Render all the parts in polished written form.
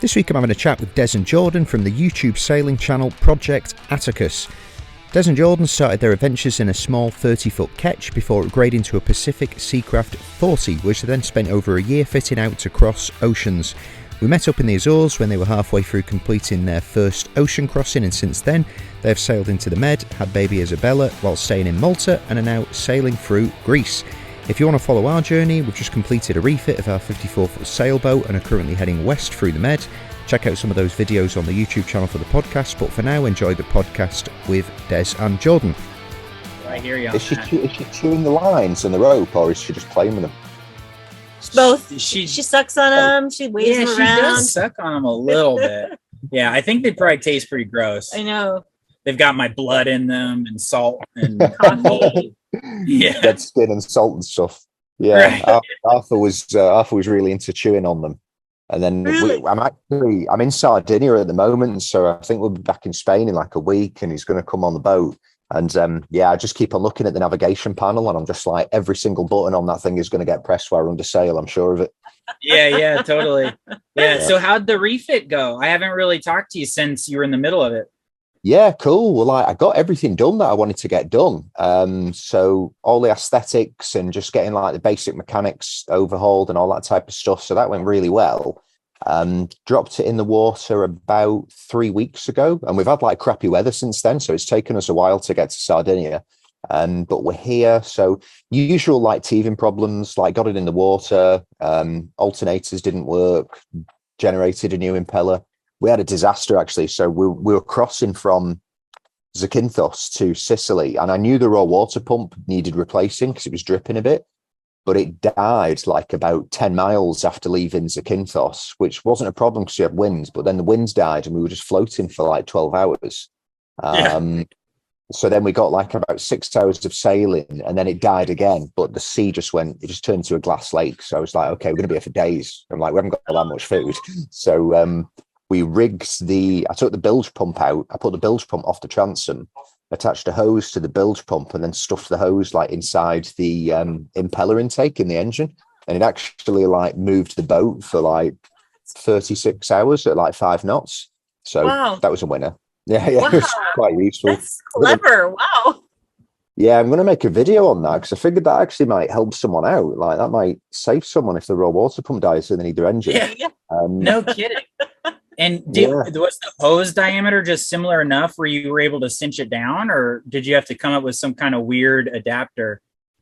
This week I'm having a chat with Des and Jordan from the YouTube sailing channel Project Atticus. Des and Jordan started their adventures in a small 30-foot ketch before upgrading to a Pacific Seacraft 40, which they then spent over a year fitting out to cross oceans. We met up in the Azores when they were halfway through completing their first ocean crossing, and since then they have sailed into the Med, had Baby Isabella while staying in Malta, and are now sailing through Greece. If you want to follow our journey, we've just completed a refit of our 54-foot sailboat and are currently heading west through the Med. Check out some of those videos on the YouTube channel for the podcast, but for now, enjoy the podcast with Des and Jordan. I hear you. Is she chewing the lines and the rope, or is she just playing with them? Both. She sucks on them. She waves them around. She does suck on them a little bit. Yeah, I think they probably taste pretty gross. I know. They've got my blood in them and salt and coffee. Yeah, dead skin and salt and stuff. Yeah, right. Arthur was really into chewing on them. And then really? I'm in Sardinia at the moment, so I think we'll be back in Spain in like a week, and he's going to come on the boat. And I just keep on looking at the navigation panel, and I'm just like, every single button on that thing is going to get pressed while we're under sail. I'm sure of it. Yeah, totally. Yeah. So how'd the refit go? I haven't really talked to you since you were in the middle of it. Yeah, cool. Well, I got everything done that I wanted to get done. So all the aesthetics and just getting like the basic mechanics overhauled and all that type of stuff. So that went really well. Dropped it in the water about 3 weeks ago, and we've had like crappy weather since then. So it's taken us a while to get to Sardinia. But we're here. So usual like teething problems, like got it in the water. Alternators didn't work. Generated a new impeller. We had a disaster, actually. So we were crossing from Zakynthos to Sicily, and I knew the raw water pump needed replacing because it was dripping a bit, but it died like about 10 miles after leaving Zakynthos, which wasn't a problem because you had winds, but then the winds died and we were just floating for like 12 hours. So then we got like about 6 hours of sailing, and then it died again, but the sea it just turned into a glass lake. So I was like, okay, we're going to be here for days. I'm like, we haven't got that much food. So, we rigged I took the bilge pump out. I put the bilge pump off the transom, attached a hose to the bilge pump, and then stuffed the hose like inside the impeller intake in the engine. And it actually like moved the boat for like 36 hours at like 5 knots. So that was a winner. Yeah, wow. It was quite useful. That's clever. Wow. Yeah, I'm going to make a video on that because I figured that actually might help someone out. Like that might save someone if the raw water pump dies and they need their engine. Yeah. No kidding. And was the hose diameter just similar enough where you were able to cinch it down, or did you have to come up with some kind of weird adapter?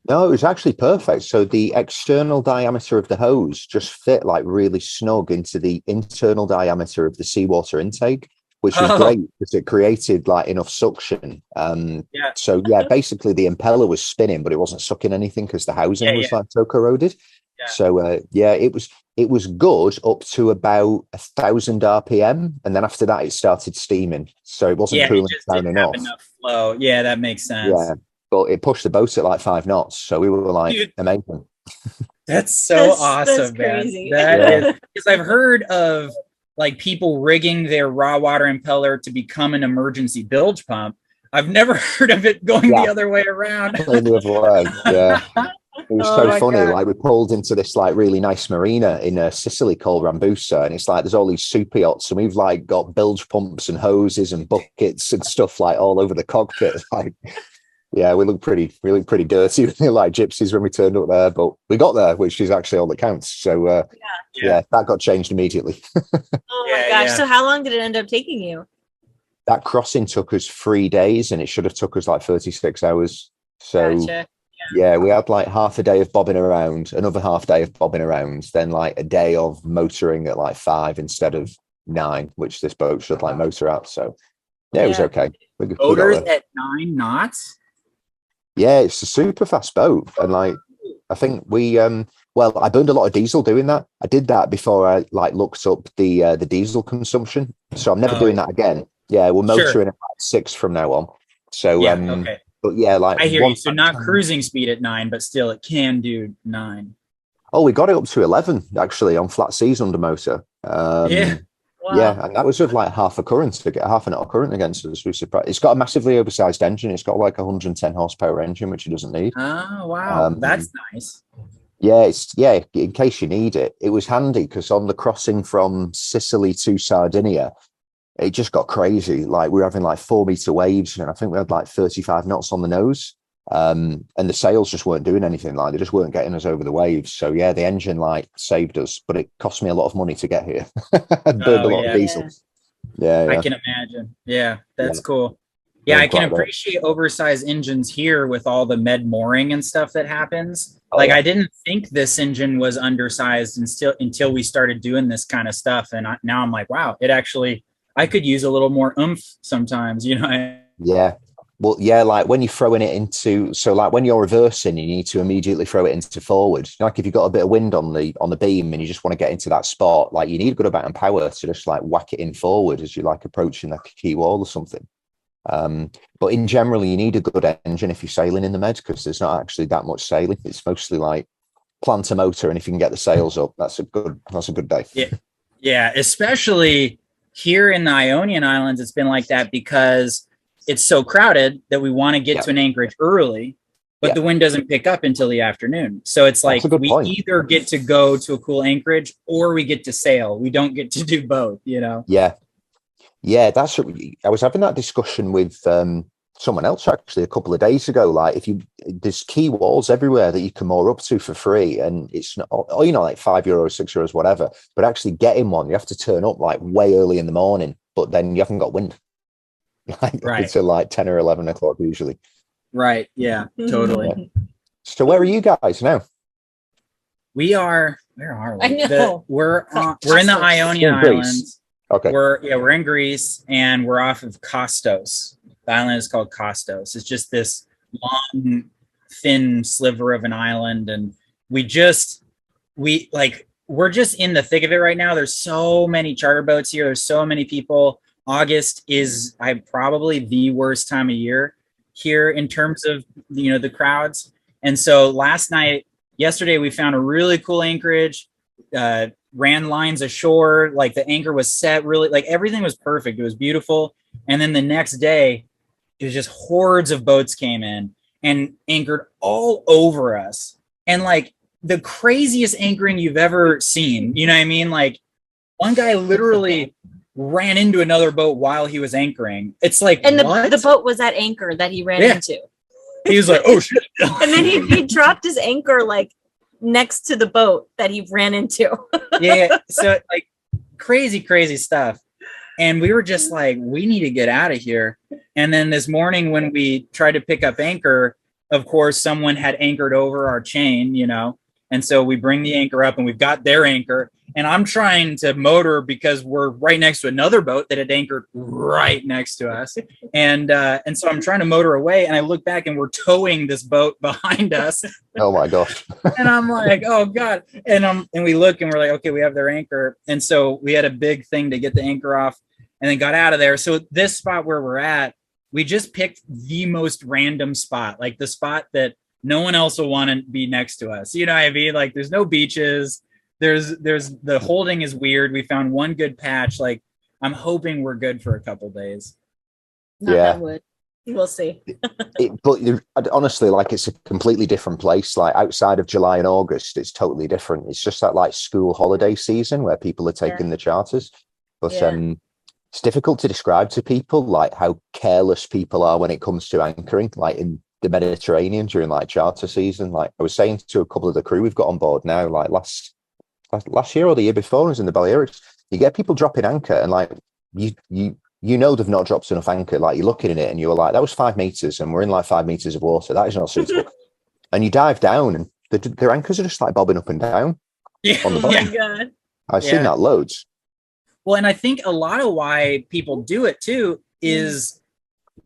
No, it was actually perfect. So the external diameter of the hose just fit like really snug into the internal diameter of the seawater intake, which was great because it created like enough suction. So basically the impeller was spinning, but it wasn't sucking anything because the housing was like so corroded. Yeah. So it was good up to about 1,000 RPM, and then after that it started steaming. So it wasn't cooling down enough. Flow. Yeah, that makes sense. Yeah, but it pushed the boat at like 5 knots, so we were like, amazing. That's so awesome, that's crazy. Man. That is, because I've heard of like people rigging their raw water impeller to become an emergency bilge pump. I've never heard of it going the other way around. The other way, yeah. It was so funny. God. Like we pulled into this like really nice marina in Sicily called Rambusa, and it's like there's all these super yachts, and we've like got bilge pumps and hoses and buckets and stuff like all over the cockpit. Like, yeah, we look pretty dirty, like gypsies when we turned up there, but we got there, which is actually all that counts. So that got changed immediately. Oh my gosh! Yeah. So how long did it end up taking you? That crossing took us 3 days, and it should have took us like 36 hours. So. Gotcha. Yeah, we had like half a day of bobbing around, another half day of bobbing around, then like a day of motoring at like 5 instead of 9, which this boat should like motor at. So it was okay. Motors at 9 knots? Yeah, it's a super fast boat. And like, I think we, I burned a lot of diesel doing that. I did that before I like looked up the diesel consumption. So I'm never doing that again. Yeah, we're motoring at like 6 from now on. So, okay. But yeah, like I hear you. So not cruising speed at 9, but still it can do 9. Oh, we got it up to 11 actually on flat seas under motor. Wow. Yeah, and that was with like half a knot of current against us. We surprised. It's got a massively oversized engine. It's got like 110 horsepower engine, which it doesn't need. Oh wow, that's nice. Yeah, in case you need it. It was handy because on the crossing from Sicily to Sardinia, it just got crazy. Like we were having like 4 meter waves, and I think we had like 35 knots on the nose. And the sails just weren't doing anything. Like they just weren't getting us over the waves. So yeah, the engine like saved us, but it cost me a lot of money to get here. I burned a lot of diesel. Yeah, I can imagine. Yeah, that's cool. Yeah, I can appreciate oversized engines here with all the med mooring and stuff that happens. I didn't think this engine was undersized until we started doing this kind of stuff. And now I'm like, wow, I could use a little more oomph sometimes, Yeah. Well, yeah, like when you're throwing it into, so like when you're reversing, you need to immediately throw it into forward. Like if you've got a bit of wind on the beam and you just want to get into that spot, like you need a good amount of power to just like whack it in forward as you're like approaching like a key wall or something. But in general, you need a good engine if you're sailing in the med because there's not actually that much sailing. It's mostly like plant a motor, and if you can get the sails up, that's a good day. Yeah, especially here in the Ionian Islands, it's been like that because it's so crowded that we want to get to an anchorage early, but the wind doesn't pick up until the afternoon. So it's like we either get to go to a cool anchorage or we get to sail. We don't get to do both, Yeah, I was having that discussion with someone else actually a couple of days ago. Like there's key walls everywhere that you can moor up to for free, and it's not, like €5, €6, whatever. But actually getting one, you have to turn up like way early in the morning, but then you haven't got wind. Until like 10 or 11 o'clock usually. Right. Yeah, totally. Yeah. So where are you guys now? Where are we? I know. We're in the Ionian Islands. Okay. We're in Greece and we're off of Kostos. The island is called Kostos. It's just this long, thin sliver of an island, and we're just in the thick of it right now. There's so many charter boats here. There's so many people. August is probably the worst time of year here in terms of the crowds. And so yesterday we found a really cool anchorage. Ran lines ashore, like the anchor was set really, like everything was perfect. It was beautiful. And then the next day it was just hordes of boats came in and anchored all over us, and like the craziest anchoring you've ever seen. You know what I mean? Like one guy literally ran into another boat while he was anchoring. It's like, and the boat was at anchor that he ran into. He was like, oh shit. And then he dropped his anchor like next to the boat that he ran into. So like crazy stuff. And we were just like, we need to get out of here. And then this morning when we tried to pick up anchor, of course, someone had anchored over our chain, and so we bring the anchor up and we've got their anchor, and I'm trying to motor because we're right next to another boat that had anchored right next to us. And so I'm trying to motor away, and I look back and we're towing this boat behind us. Oh my gosh. And I'm like, oh God. And we look and we're like, okay, we have their anchor. And so we had a big thing to get the anchor off and then got out of there. So this spot where we're at, we just picked the most random spot, like the spot that no one else will want to be next to us. You know what I mean? Like there's no beaches. There's the holding is weird. We found one good patch. Like I'm hoping we're good for a couple days. We'll see. But honestly, like it's a completely different place. Like outside of July and August, it's totally different. It's just that like school holiday season where people are taking the charters. But it's difficult to describe to people like how careless people are when it comes to anchoring, like in the Mediterranean during like charter season. Like I was saying to a couple of the crew we've got on board now, like last year or the year before, I was in the Balearics. You get people dropping anchor, and like they've not dropped enough anchor. Like you're looking at it and you're like, that was 5 meters, and we're in like 5 meters of water. That is not suitable. And you dive down, and their anchors are just like bobbing up and down on the bottom. Oh my God. I've seen that loads. Well, and I think a lot of why people do it too is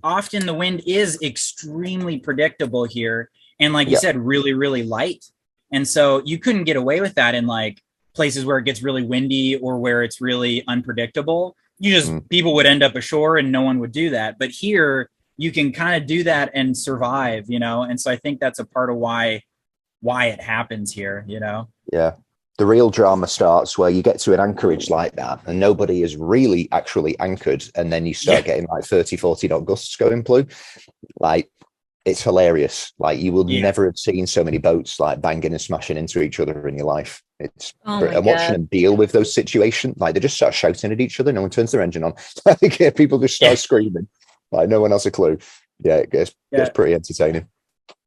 often the wind is extremely predictable here. And like you said, really, really light. And so you couldn't get away with that in like places where it gets really windy or where it's really unpredictable. People would end up ashore and no one would do that. But here you can kind of do that and survive, And so I think that's a part of why it happens here, Yeah. The real drama starts where you get to an anchorage like that and nobody is really actually anchored. And then you start getting like 30, 40 knot gusts going blue. Like it's hilarious. Like you will never have seen so many boats like banging and smashing into each other in your life. It's and watching them deal with those situations, like they just start shouting at each other. No one turns their engine on. People just start screaming. Like no one has a clue. Yeah, it gets pretty entertaining.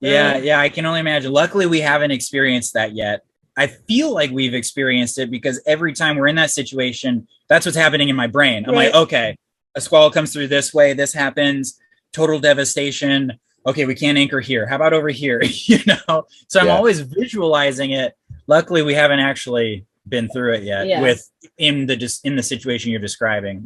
Yeah, I can only imagine. Luckily, we haven't experienced that yet. I feel like we've experienced it because every time we're in that situation, that's what's happening in my brain. I'm like, okay, a squall comes through this way, this happens, total devastation. Okay, we can't anchor here. How about over here? So I'm always visualizing it. Luckily, we haven't actually been through it yet with in the situation you're describing.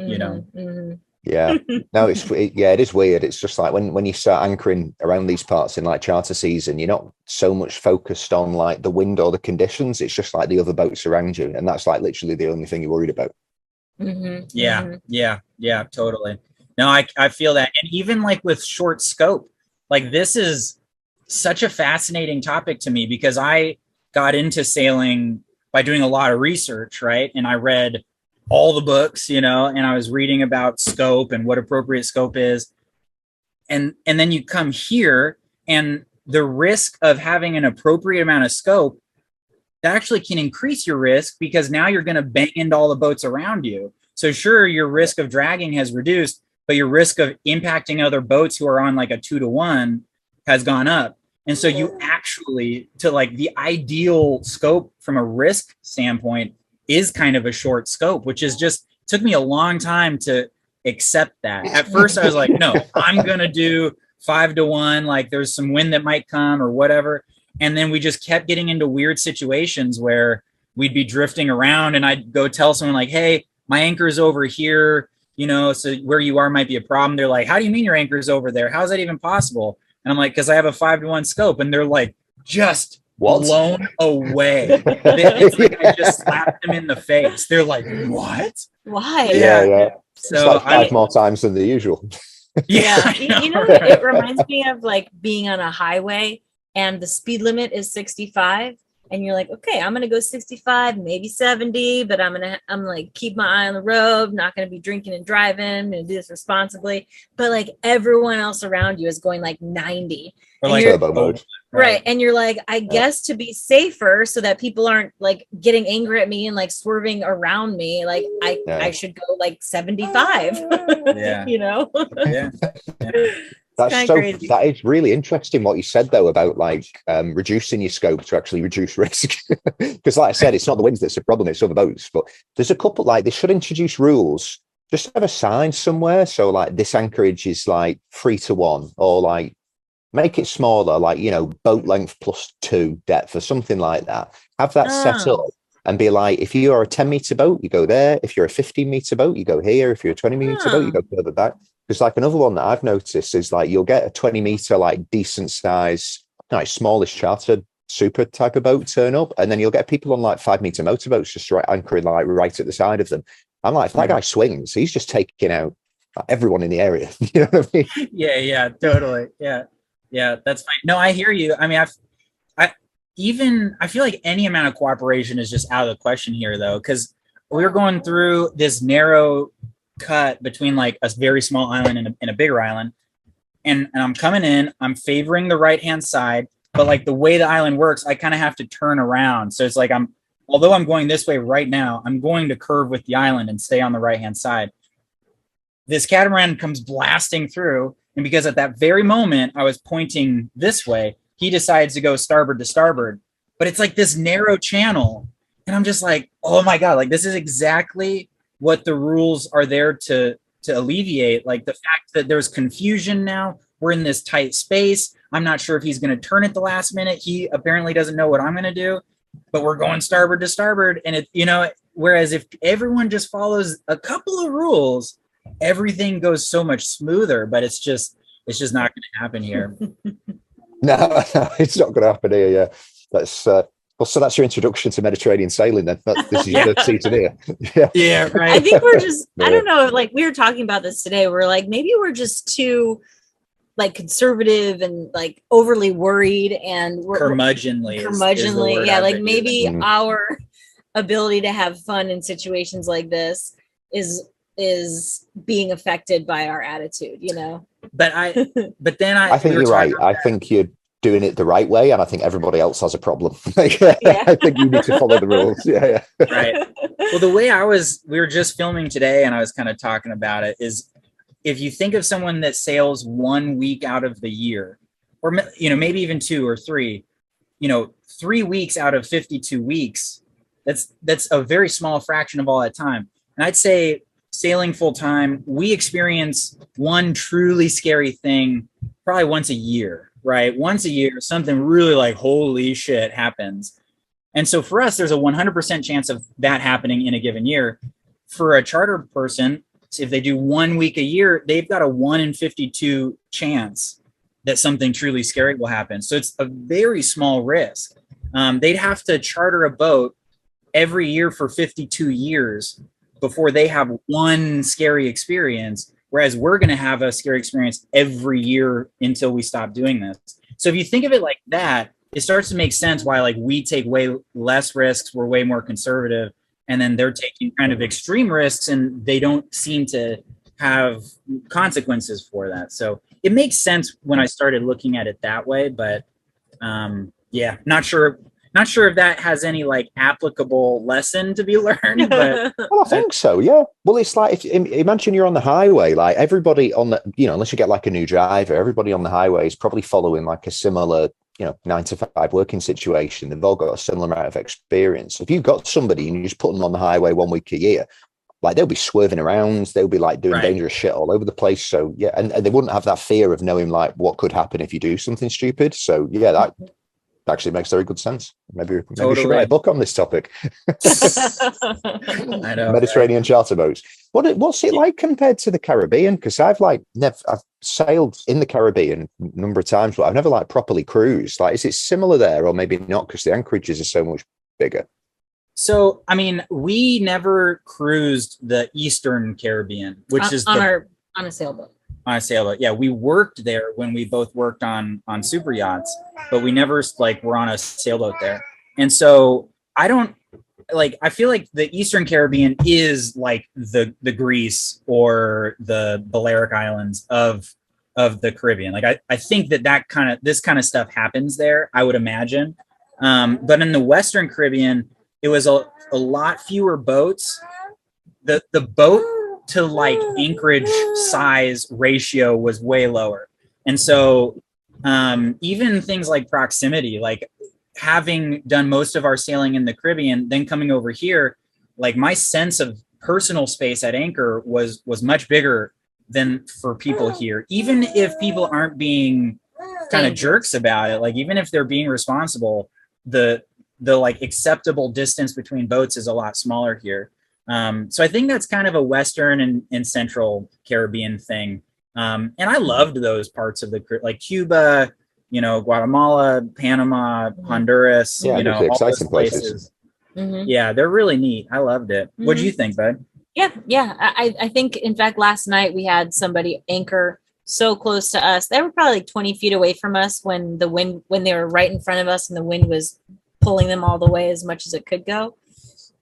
Yeah, no, it is weird. It's just like when you start anchoring around these parts in like charter season, you're not so much focused on like the wind or the conditions. It's just like the other boats around you, and that's like literally the only thing you're worried about. Yeah, totally. No, I feel that, and even like with short scope, like this is such a fascinating topic to me because I got into sailing by doing a lot of research, right? And I read all the books, and I was reading about scope and what appropriate scope is. And then you come here and the risk of having an appropriate amount of scope that actually can increase your risk because now you're going to bang into all the boats around you. So sure, your risk of dragging has reduced, but your risk of impacting other boats who are on like a 2-to-1 has gone up. And so you actually, to like the ideal scope from a risk standpoint is kind of a short scope, which is just took me a long time to accept that. At first I was like, no, I'm going to do 5-to-1. Like there's some wind that might come or whatever. And then we just kept getting into weird situations where we'd be drifting around and I'd go tell someone like, hey, my anchor is over here, so where you are might be a problem. They're like, how do you mean your anchor is over there? How is that even possible? And I'm like, because I have a 5-to-1 scope. And they're like, just blown away. It's like I just slapped them in the face. They're like, what? Why? Yeah. So it's like five more times than the usual. It reminds me of like being on a highway and the speed limit is 65. And you're like, okay, I'm going to go 65, maybe 70, but I'm like, keep my eye on the road, not going to be drinking and driving, I'm going to do this responsibly. But like everyone else around you is going like 90. Or like turbo mode. Right. And you're like, I guess to be safer so that people aren't like getting angry at me and like swerving around me, like I should go like 75. Yeah. That is really interesting what you said though about like reducing your scope to actually reduce risk. Because like I said, it's not the winds that's the problem, it's other boats. But there's a couple, like they should introduce rules, just have a sign somewhere. So like this anchorage is like 3-to-1, or like make it smaller, like, boat length +2 depth or something like that. Have that set up and be like, if you are a 10-meter boat, you go there. If you're a 15-meter boat, you go here. If you're a 20-meter boat, you go further back. Because like another one that I've noticed is like you'll get a 20-meter like decent size, like smallish chartered super type of boat turn up, and then you'll get people on like 5-meter motorboats just anchoring like right at the side of them. I'm like, if that guy swings, he's just taking out everyone in the area. You know what I mean? Yeah, totally. Yeah, that's fine. No, I hear you. I mean, I feel like any amount of cooperation is just out of the question here, though, because we're going through this narrow cut between like a very small island and a bigger island, and I'm coming in, I'm favoring the right hand side, but like the way the island works, I kind of have to turn around. So it's like although I'm going this way right now, I'm going to curve with the island and stay on the right hand side. This catamaran comes blasting through, and because at that very moment I was pointing this way, he decides to go starboard to starboard, but it's like this narrow channel, and I'm just like, oh my god, like this is exactly what the rules are there to alleviate. Like the fact that there's confusion now, we're in this tight space, I'm not sure if he's going to turn at the last minute, he apparently doesn't know what I'm going to do, but we're going starboard to starboard. And whereas if everyone just follows a couple of rules, everything goes so much smoother, but it's just not going to happen here. No, it's not going to happen here. Yeah, that's so that's your introduction to Mediterranean sailing then. This is your third season here. Yeah, right. I think we're just, I don't know, like we were talking about this today. We're like, maybe we're just too like conservative and like overly worried and curmudgeonly. Yeah, like maybe our ability to have fun in situations like this is is being affected by our attitude, you know. But then I think you're right. I think you're doing it the right way, and I think everybody else has a problem. I think you need to follow the rules. Yeah. Right. Well, the way we were just filming today, and I was kind of talking about it, is if you think of someone that sails 1 week out of the year, or maybe even 2 or 3, 3 weeks out of 52 weeks, that's a very small fraction of all that time. And I'd say sailing full time, we experience one truly scary thing probably once a year, right? Once a year, something really like, holy shit happens. And so for us, there's a 100% chance of that happening in a given year. For a charter person, if they do 1 week a year, they've got a 1 in 52 chance that something truly scary will happen. So it's a very small risk. They'd have to charter a boat every year for 52 years before they have one scary experience, whereas we're going to have a scary experience every year until we stop doing this. So if you think of it like that, it starts to make sense why like we take way less risks, we're way more conservative, and then they're taking kind of extreme risks and they don't seem to have consequences for that. So it makes sense when I started looking at it that way, but not sure if that has any like applicable lesson to be learned, but well, I think so. Yeah. Well, it's like, imagine you're on the highway, like everybody on the, unless you get like a new driver, everybody on the highway is probably following like a similar, 9 to 5 working situation. They've all got a similar amount of experience. If you've got somebody and you just put them on the highway 1 week a year, like they'll be swerving around, they'll be like doing dangerous shit all over the place. So yeah, and they wouldn't have that fear of knowing like what could happen if you do something stupid. So yeah, that actually makes very good sense. Maybe we should write a book on this topic. I know, Mediterranean charter boats. What's it like compared to the Caribbean? Because I've sailed in the Caribbean a number of times, but I've never like properly cruised. Like, is it similar there, or maybe not because the anchorages are so much bigger? So, I mean, we never cruised the Eastern Caribbean, which is on a sailboat. On a sailboat. Yeah, we worked there when we both worked on super yachts, but we never were on a sailboat there. And so I feel like the Eastern Caribbean is like the Greece or the Balearic Islands of the Caribbean. Like I think this kind of stuff happens there, I would imagine. But in the Western Caribbean, it was a lot fewer boats. The boat to like anchorage size ratio was way lower. And so even things like proximity, like having done most of our sailing in the Caribbean, then coming over here, like my sense of personal space at anchor was much bigger than for people here. Even if people aren't being kind of jerks about it, like even if they're being responsible, the like acceptable distance between boats is a lot smaller here. So I think that's kind of a Western and Central Caribbean thing. And I loved those parts of like Cuba, Guatemala, Panama, Honduras, all those places. Mm-hmm. Yeah, they're really neat. I loved it. Mm-hmm. What do you think, bud? Yeah. I think, in fact, last night we had somebody anchor so close to us. They were probably like 20 feet away from us when they were right in front of us and the wind was pulling them all the way as much as it could go.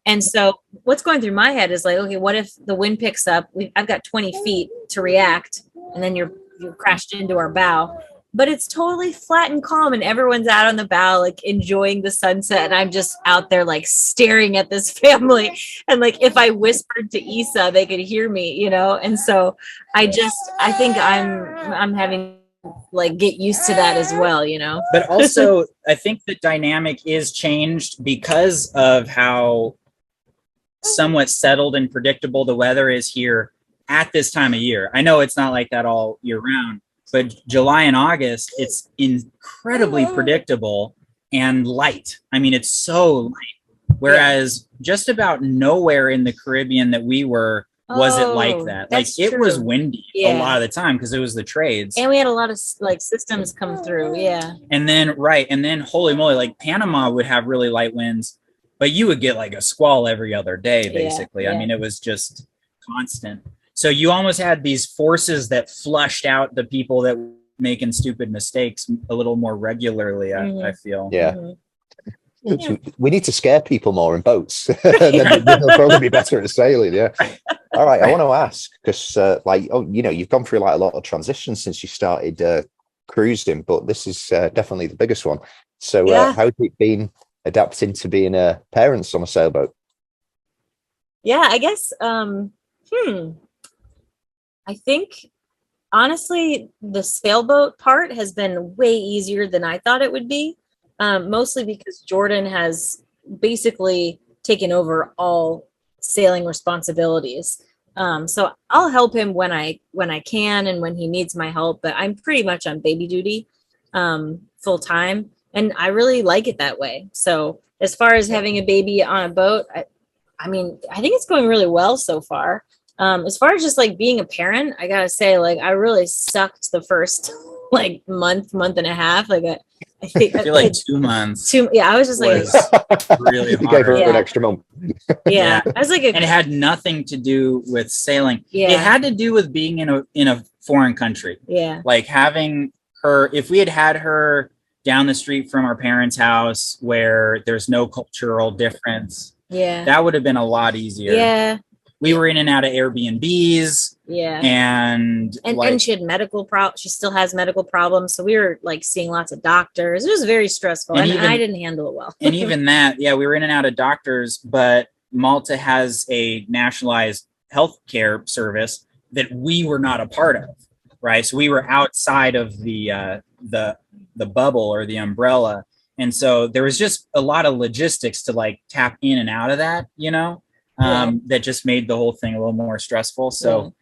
And so what's going through my head is like, okay, what if the wind picks up? I've got 20 feet to react, and then you're crashed into our bow. But it's totally flat and calm, and everyone's out on the bow, like enjoying the sunset. And I'm just out there, like staring at this family. And like, if I whispered to Isa, they could hear me, And so I think I'm having like get used to that as well, But also, I think the dynamic is changed because of how somewhat settled and predictable the weather is here at this time of year. I know it's not like that all year round, but July and August, it's incredibly predictable and light. I mean, it's so light. Whereas just about nowhere in the Caribbean that we were was it like that. Like it was windy a lot of the time because it was the trades. And we had a lot of like systems come through. Yeah. And then holy moly, like Panama would have really light winds, but you would get like a squall every other day, basically. Yeah. I mean, it was just constant. So you almost had these forces that flushed out the people that were making stupid mistakes a little more regularly, I feel. Yeah. Mm-hmm. We need to scare people more in boats. Then they'll probably be better at sailing. Yeah. All right, I want to ask because, you've gone through like a lot of transitions since you started cruising, but this is definitely the biggest one. So, how's it been adapting to being a parent on a sailboat? Yeah, I guess. I think honestly, the sailboat part has been way easier than I thought it would be. Mostly because Jordan has basically taken over all sailing responsibilities. So I'll help him when I can and when he needs my help, but I'm pretty much on baby duty full time, and I really like it that way. So as far as having a baby on a boat, I mean, I think it's going really well so far. As far as just like being a parent, I gotta say, like, I really sucked the first like month and a half. Like, I feel like 2 months. I was just like, really hard. You gave her an extra month. Yeah, I was like, and it had nothing to do with sailing. Yeah, it had to do with being in a foreign country. Yeah, like having her. If we had her down the street from our parents' house, where there's no cultural difference, that would have been a lot easier. Yeah. We were in and out of Airbnbs. Yeah. And she had medical problems. She still has medical problems. So we were like seeing lots of doctors. It was very stressful. And I didn't handle it well. And even that, we were in and out of doctors, but Malta has a nationalized healthcare service that we were not a part of. Right. So we were outside of the bubble or the umbrella. And so there was just a lot of logistics to like tap in and out of that, that just made the whole thing a little more stressful. So,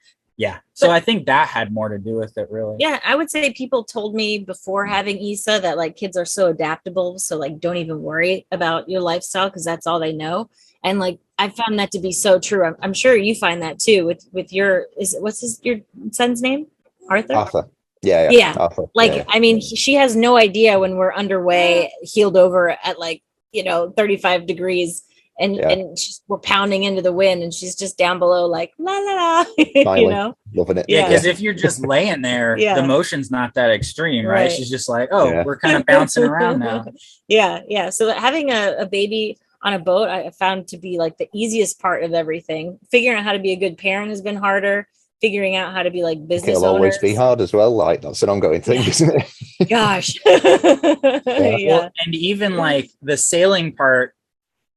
So I think that had more to do with it, really. Yeah, I would say people told me before having Issa that like kids are so adaptable. So like, don't even worry about your lifestyle because that's all they know. And like, I found that to be so true. I'm sure you find that too with your, your son's name? Arthur? Yeah. Arthur. Like, I mean, she has no idea when we're underway, heeled over at like, 35 degrees. And we're pounding into the wind, and she's just down below, like la la la, loving it. Yeah, because if you're just laying there, the motion's not that extreme, right? She's just like, we're kind of bouncing around now. Yeah. So having a baby on a boat, I found to be like the easiest part of everything. Figuring out how to be a good parent has been harder. Figuring out how to be like business It'll always be hard as well. Like that's an ongoing thing, isn't it? Gosh. Well, and even like the sailing part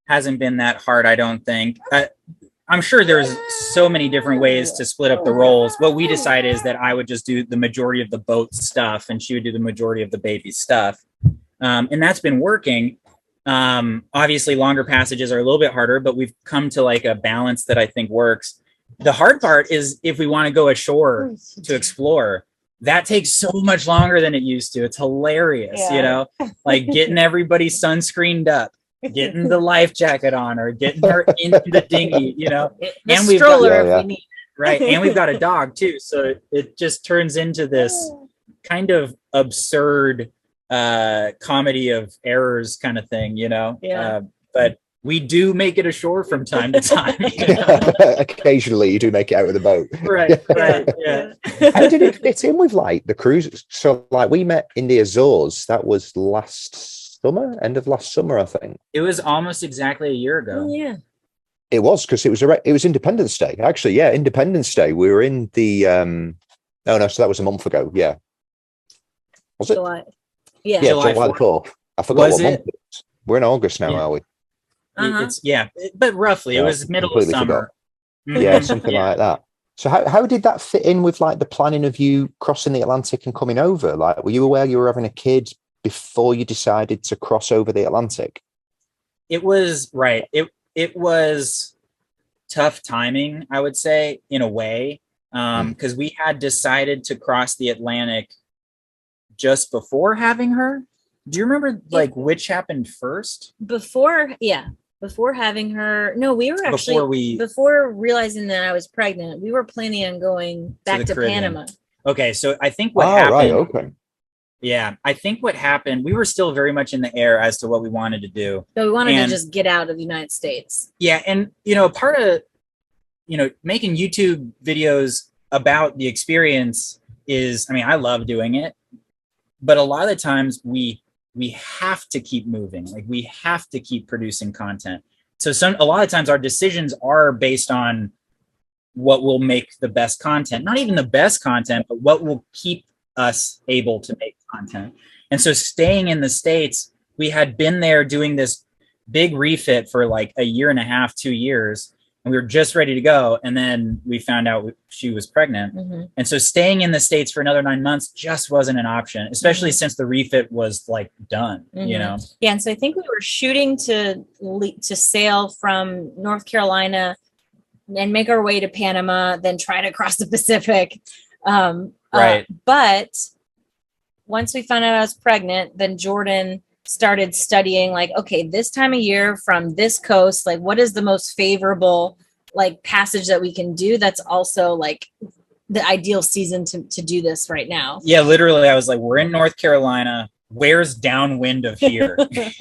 hasn't been that hard, I don't think. I'm sure there's so many different ways to split up the roles. What we decided is that I would just do the majority of the boat stuff and she would do the majority of the baby stuff. And that's been working. Obviously, longer passages are a little bit harder, but we've come to like a balance that I think works. The hard part is if we want to go ashore to explore, that takes so much longer than it used to. It's hilarious, like getting everybody sunscreened up, getting the life jacket on, or getting her into the dinghy, and we've got, right. And we've got a dog too. So it just turns into this kind of absurd comedy of errors kind of thing, but we do make it ashore from time to time. Occasionally you do make it out of the boat. Right. Yeah. How did it fit in with like the cruise? So like we met in the Azores, that was end of last summer, I think. It was almost exactly a year ago. Oh, yeah. It was because it was Independence Day. Actually, yeah, Independence Day. We were in the so that was a month ago. Yeah. Was it? July. Yeah. July 4th. I forgot what month it was. We're in August now, are we? It's but roughly it was middle of summer. Yeah, something like that. So how did that fit in with like the planning of you crossing the Atlantic and coming over? Like, were you aware you were having a kid before you decided to cross over the Atlantic? It was right. It was tough timing, I would say, in a way, because we had decided to cross the Atlantic just before having her. Do you remember like which happened first? Before having her. No, we were actually before realizing that I was pregnant, we were planning on going back to Panama. Okay, so I think what happened. Right, okay. Yeah, I think what happened, we were still very much in the air as to what we wanted to do. So we wanted to just get out of the United States. Yeah, and part of making YouTube videos about the experience is, I mean, I love doing it, but a lot of the times we have to keep moving. Like we have to keep producing content. So a lot of times our decisions are based on what will make the best content, not even the best content, but what will keep us able to make content. And so staying in the States, we had been there doing this big refit for like a year and a half, 2 years, and we were just ready to go. And then we found out she was pregnant. Mm-hmm. And so staying in the States for another 9 months just wasn't an option, especially since the refit was like done, you know? Yeah. And so I think we were shooting to sail from North Carolina and make our way to Panama, then try to cross the Pacific. Right. But once we found out I was pregnant, then Jordan started studying like, okay, this time of year from this coast, like what is the most favorable like passage that we can do that's also like the ideal season to do this right now. Yeah, literally I was like, we're in North Carolina, where's downwind of here?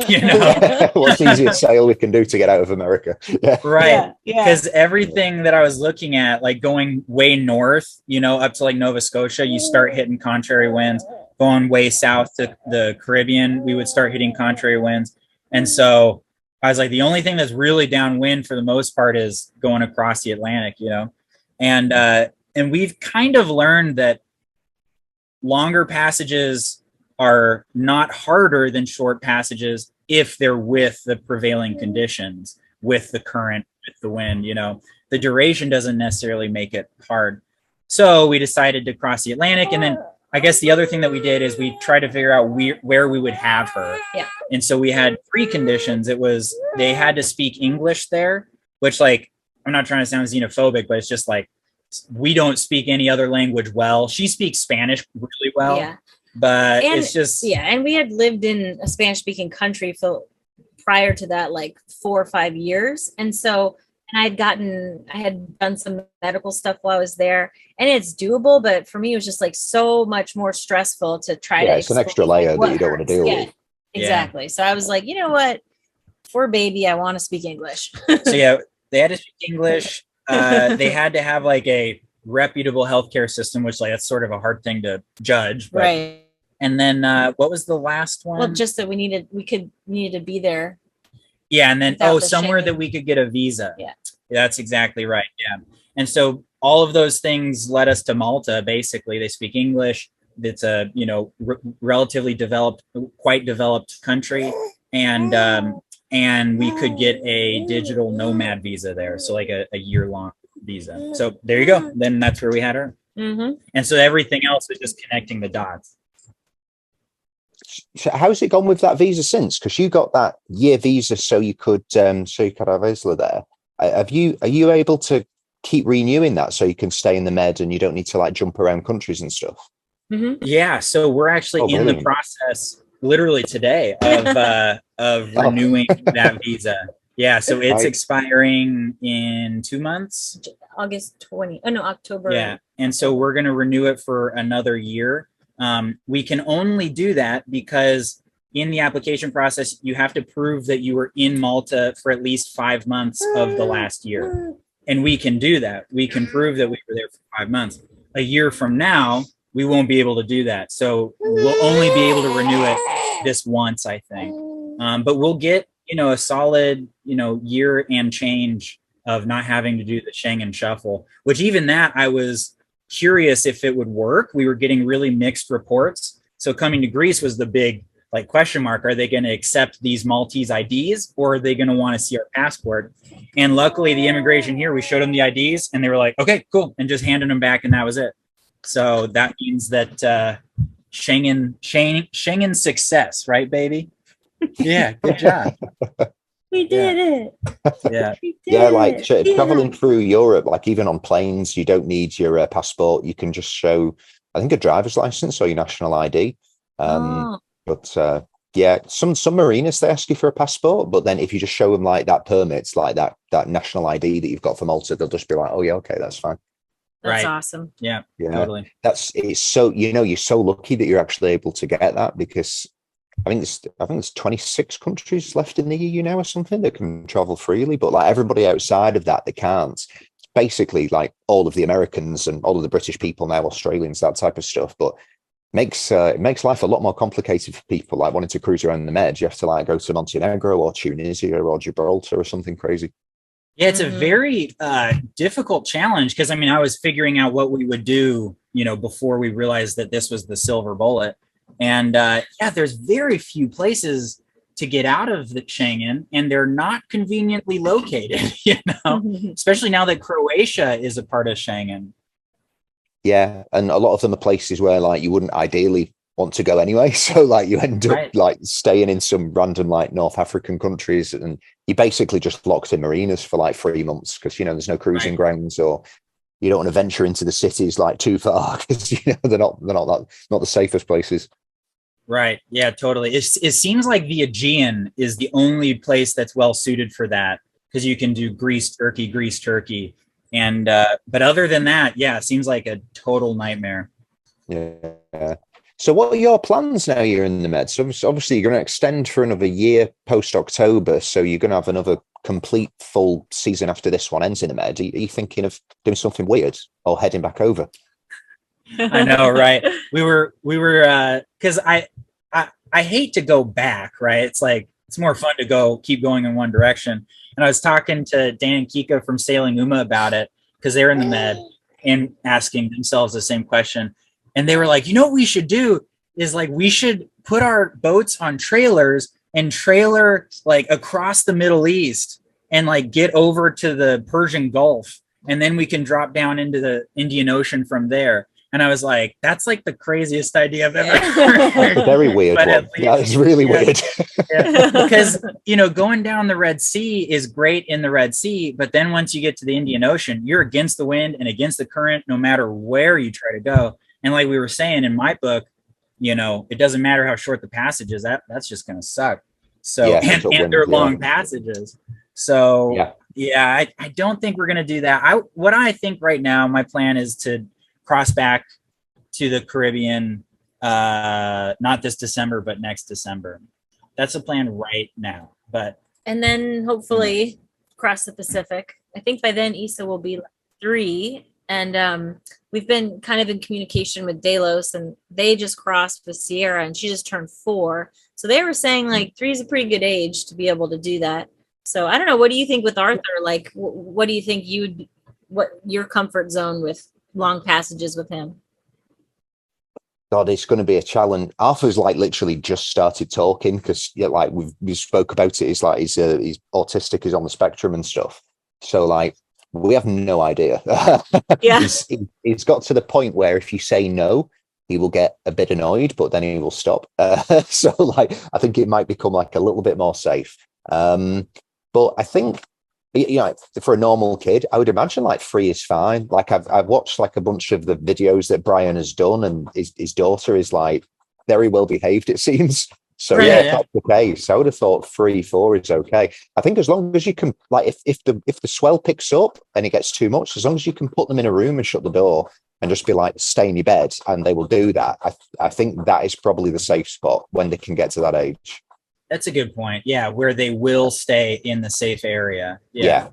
You know, what's the easiest sail we can do to get out of America? Yeah. Right. Because everything that I was looking at, like going way north, you know, up to like Nova Scotia, you start hitting contrary winds. Going way south to the Caribbean, we would start hitting contrary winds. And so I was like, the only thing that's really downwind for the most part is going across the Atlantic, you know? And we've kind of learned that longer passages are not harder than short passages if they're with the prevailing conditions, with the current, with the wind, you know? The duration doesn't necessarily make it hard. So we decided to cross the Atlantic, and then I guess the other thing that we did is we tried to figure out where we would have her. Yeah. And so we had 3 conditions. It was they had to speak English there, which like, I'm not trying to sound xenophobic, but it's just like, we don't speak any other language well. She speaks Spanish really well, but it's just. Yeah. And we had lived in a Spanish speaking country for prior to that, like 4 or 5 years. And so and I had done some medical stuff while I was there, and it's doable, but for me, it was just like so much more stressful to try to. It's an extra layer that you don't want to deal with. Exactly. Yeah. So I was like, you know what? For baby, I want to speak English. So yeah, they had to speak English. They had to have like a reputable healthcare system, which like that's sort of a hard thing to judge. But, right. And then what was the last one? Well, just that we needed to be there. Yeah, and then somewhere Schengen. That we could get a visa. Yeah, that's exactly right. Yeah, and so all of those things led us to Malta. Basically, they speak English. It's a relatively quite developed country, and we could get a digital nomad visa there, so like a year-long visa. So there you go. Then that's where we had her. Mm-hmm. And so everything else was just connecting the dots. So how's it gone with that visa since? Because you got that year visa, so you could have Isla there. Are you able to keep renewing that so you can stay in the Med and you don't need to like jump around countries and stuff? Mm-hmm. Yeah, so we're actually in the process, literally today, of renewing that visa. Yeah, so it's expiring in 2 months. October. Yeah, and so we're going to renew it for another year. We can only do that because in the application process, you have to prove that you were in Malta for at least 5 months of the last year. And we can do that. We can prove that we were there for 5 months. A year from now, we won't be able to do that. So we'll only be able to renew it this once, I think. But we'll get, a solid, year and change of not having to do the Schengen shuffle, which even that I was curious if it would work. We were getting really mixed reports. So coming to Greece was the big question mark. Are they going to accept these Maltese IDs, or are they going to want to see our passport? And luckily the immigration here, we showed them the IDs and they were like, okay, cool. And just handed them back. And that was it. So that means that Schengen success, right, baby? Yeah. Good job. We did it. Yeah. Traveling through Europe, like even on planes, you don't need your passport. You can just show, I think, a driver's license or your national ID. But some marinas, they ask you for a passport, but then if you just show them like that permits, like that national ID that you've got for Malta, they'll just be like, oh yeah, okay, that's fine. That's awesome. Yeah, totally. It's so, you're so lucky that you're actually able to get that, because I think there's 26 countries left in the EU now or something that can travel freely, but like everybody outside of that, they can't. It's basically like all of the Americans and all of the British people now, Australians, that type of stuff. But it makes life a lot more complicated for people like wanting to cruise around the Med. You have to like go to Montenegro or Tunisia or Gibraltar or something crazy. Yeah, it's a very difficult challenge because, I mean, I was figuring out what we would do, before we realized that this was the silver bullet. And there's very few places to get out of the Schengen, and they're not conveniently located, especially now that Croatia is a part of Schengen. Yeah, and a lot of them are places where like you wouldn't ideally want to go anyway. So like you end up like staying in some random like North African countries, and you basically just locked in marinas for like 3 months because there's no cruising grounds, or you don't want to venture into the cities like too far because they're not the safest places. Right. Yeah, totally. It seems like the Aegean is the only place that's well suited for that because you can do Greece, Turkey. And but other than that, it seems like a total nightmare. Yeah. So what are your plans now you're in the Med? So obviously you're going to extend for another year post-October. So you're going to have another complete full season after this one ends in the Med. Are you thinking of doing something weird or heading back over? I know, right? We were because I hate to go back, right? It's like, it's more fun to keep going in one direction. And I was talking to Dan and Kika from Sailing Uma about it because they're in the Med and asking themselves the same question. And they were like, what we should do is like, we should put our boats on trailers and trailer like across the Middle East and like get over to the Persian Gulf. And then we can drop down into the Indian Ocean from there. And I was like, that's like the craziest idea I've ever heard. Very weird one. Yeah, it's really weird. Because, going down the Red Sea is great in the Red Sea. But then once you get to the Indian Ocean, you're against the wind and against the current, no matter where you try to go. And like we were saying in my book, it doesn't matter how short the passage is, that's just going to suck. So, and they're long passages. So, I don't think we're going to do that. What I think right now, my plan is to cross back to the Caribbean, not this December, but next December. That's the plan right now. And then hopefully cross the Pacific. I think by then Issa will be 3. And we've been kind of in communication with Delos, and they just crossed with Sierra, and she just turned 4. So they were saying like 3 is a pretty good age to be able to do that. So I don't know. What do you think with Arthur? Like, what do you think what your comfort zone with long passages with him? God, it's going to be a challenge. Arthur's like literally just started talking because like we spoke about it. He's like he's autistic, he's on the spectrum and stuff. So like we have no idea. Yeah, he's got to the point where if you say no, he will get a bit annoyed, but then he will stop. So like I think it might become like a little bit more safe. But I think for a normal kid, I would imagine like 3 is fine. Like I've watched like a bunch of the videos that Brian has done, and his daughter is like very well behaved, it seems. So that's okay. So I would have thought 3, 4 is okay. I think as long as you can, like if the swell picks up and it gets too much, as long as you can put them in a room and shut the door and just be like, stay in your bed, and they will do that. I think that is probably the safe spot when they can get to that age. That's a good point. Yeah, where they will stay in the safe area. Yeah,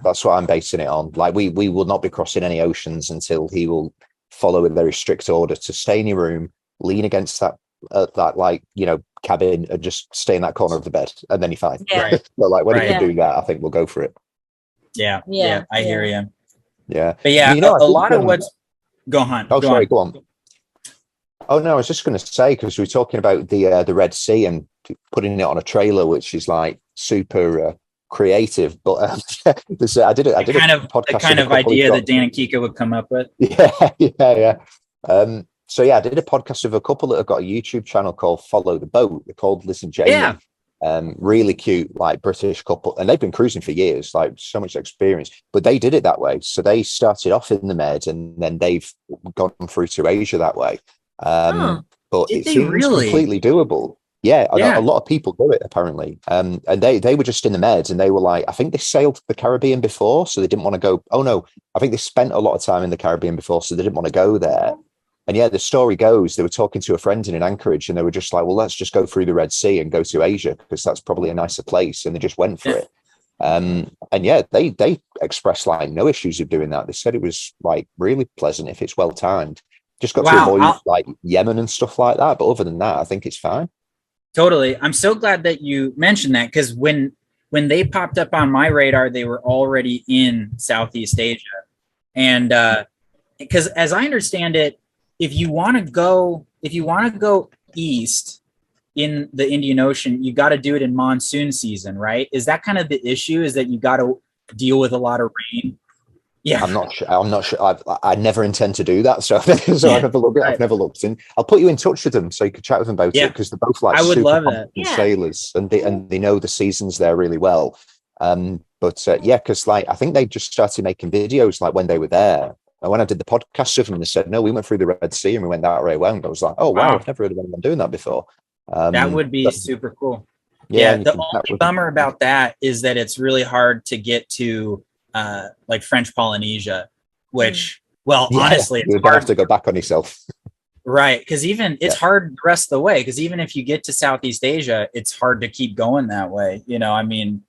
that's what I'm basing it on. Like we will not be crossing any oceans until he will follow a very strict order to stay in your room, lean against that like cabin, and just stay in that corner of the bed, and then you're fine. Right. So like when you can do that, I think we'll go for it. Yeah, I hear you. Yeah, but a lot of what's go on. Go on. Oh no, I was just going to say, because we were talking about the Red Sea and putting it on a trailer, which is like super creative. But I did a podcast. The kind of idea that Dan and Kika would come up with. Yeah. So I did a podcast with a couple that have got a YouTube channel called Follow the Boat. They're called Liz and Jamie. Yeah. Really cute, like British couple, and they've been cruising for years, like so much experience. But they did it that way. So they started off in the Med, and then they've gone through to Asia that way. But it seems completely doable. Yeah, a lot of people do it apparently. And they were just in the Med, and they were like, I think they sailed the Caribbean before, so they didn't want to go. Oh no, I think they spent a lot of time in the Caribbean before, so they didn't want to go there. And the story goes, they were talking to a friend in Anchorage, and they were just like, well, let's just go through the Red Sea and go to Asia, because that's probably a nicer place. And they just went for it. They expressed like no issues of doing that. They said it was like really pleasant if it's well timed. Just got to avoid like Yemen and stuff like that. But other than that, I think it's fine. Totally. I'm so glad that you mentioned that, because when when they popped up on my radar, they were already in Southeast Asia. And because as I understand it, if you want to go east in the Indian Ocean, you got to do it in monsoon season, right? Is that kind of the issue? Is that you got to deal with a lot of rain? Yeah, I'm not sure. I never intend to do that. So, I've never looked. I've never looked in. I'll put you in touch with them so you could chat with them about it, because they're both like super competent sailors, and they know the seasons there really well. Because like I think they just started making videos like when they were there. And when I did the podcast with them, they said, "No, we went through the Red Sea and we went that way around." I was like, "Oh wow, I've never heard of anyone doing that before." That would be super cool. Yeah, the only bummer about that is that it's really hard to get to like French Polynesia, which, honestly, you're gonna have to go back on yourself. Right, because even it's hard the rest of the way, because even if you get to Southeast Asia, it's hard to keep going that way. I mean,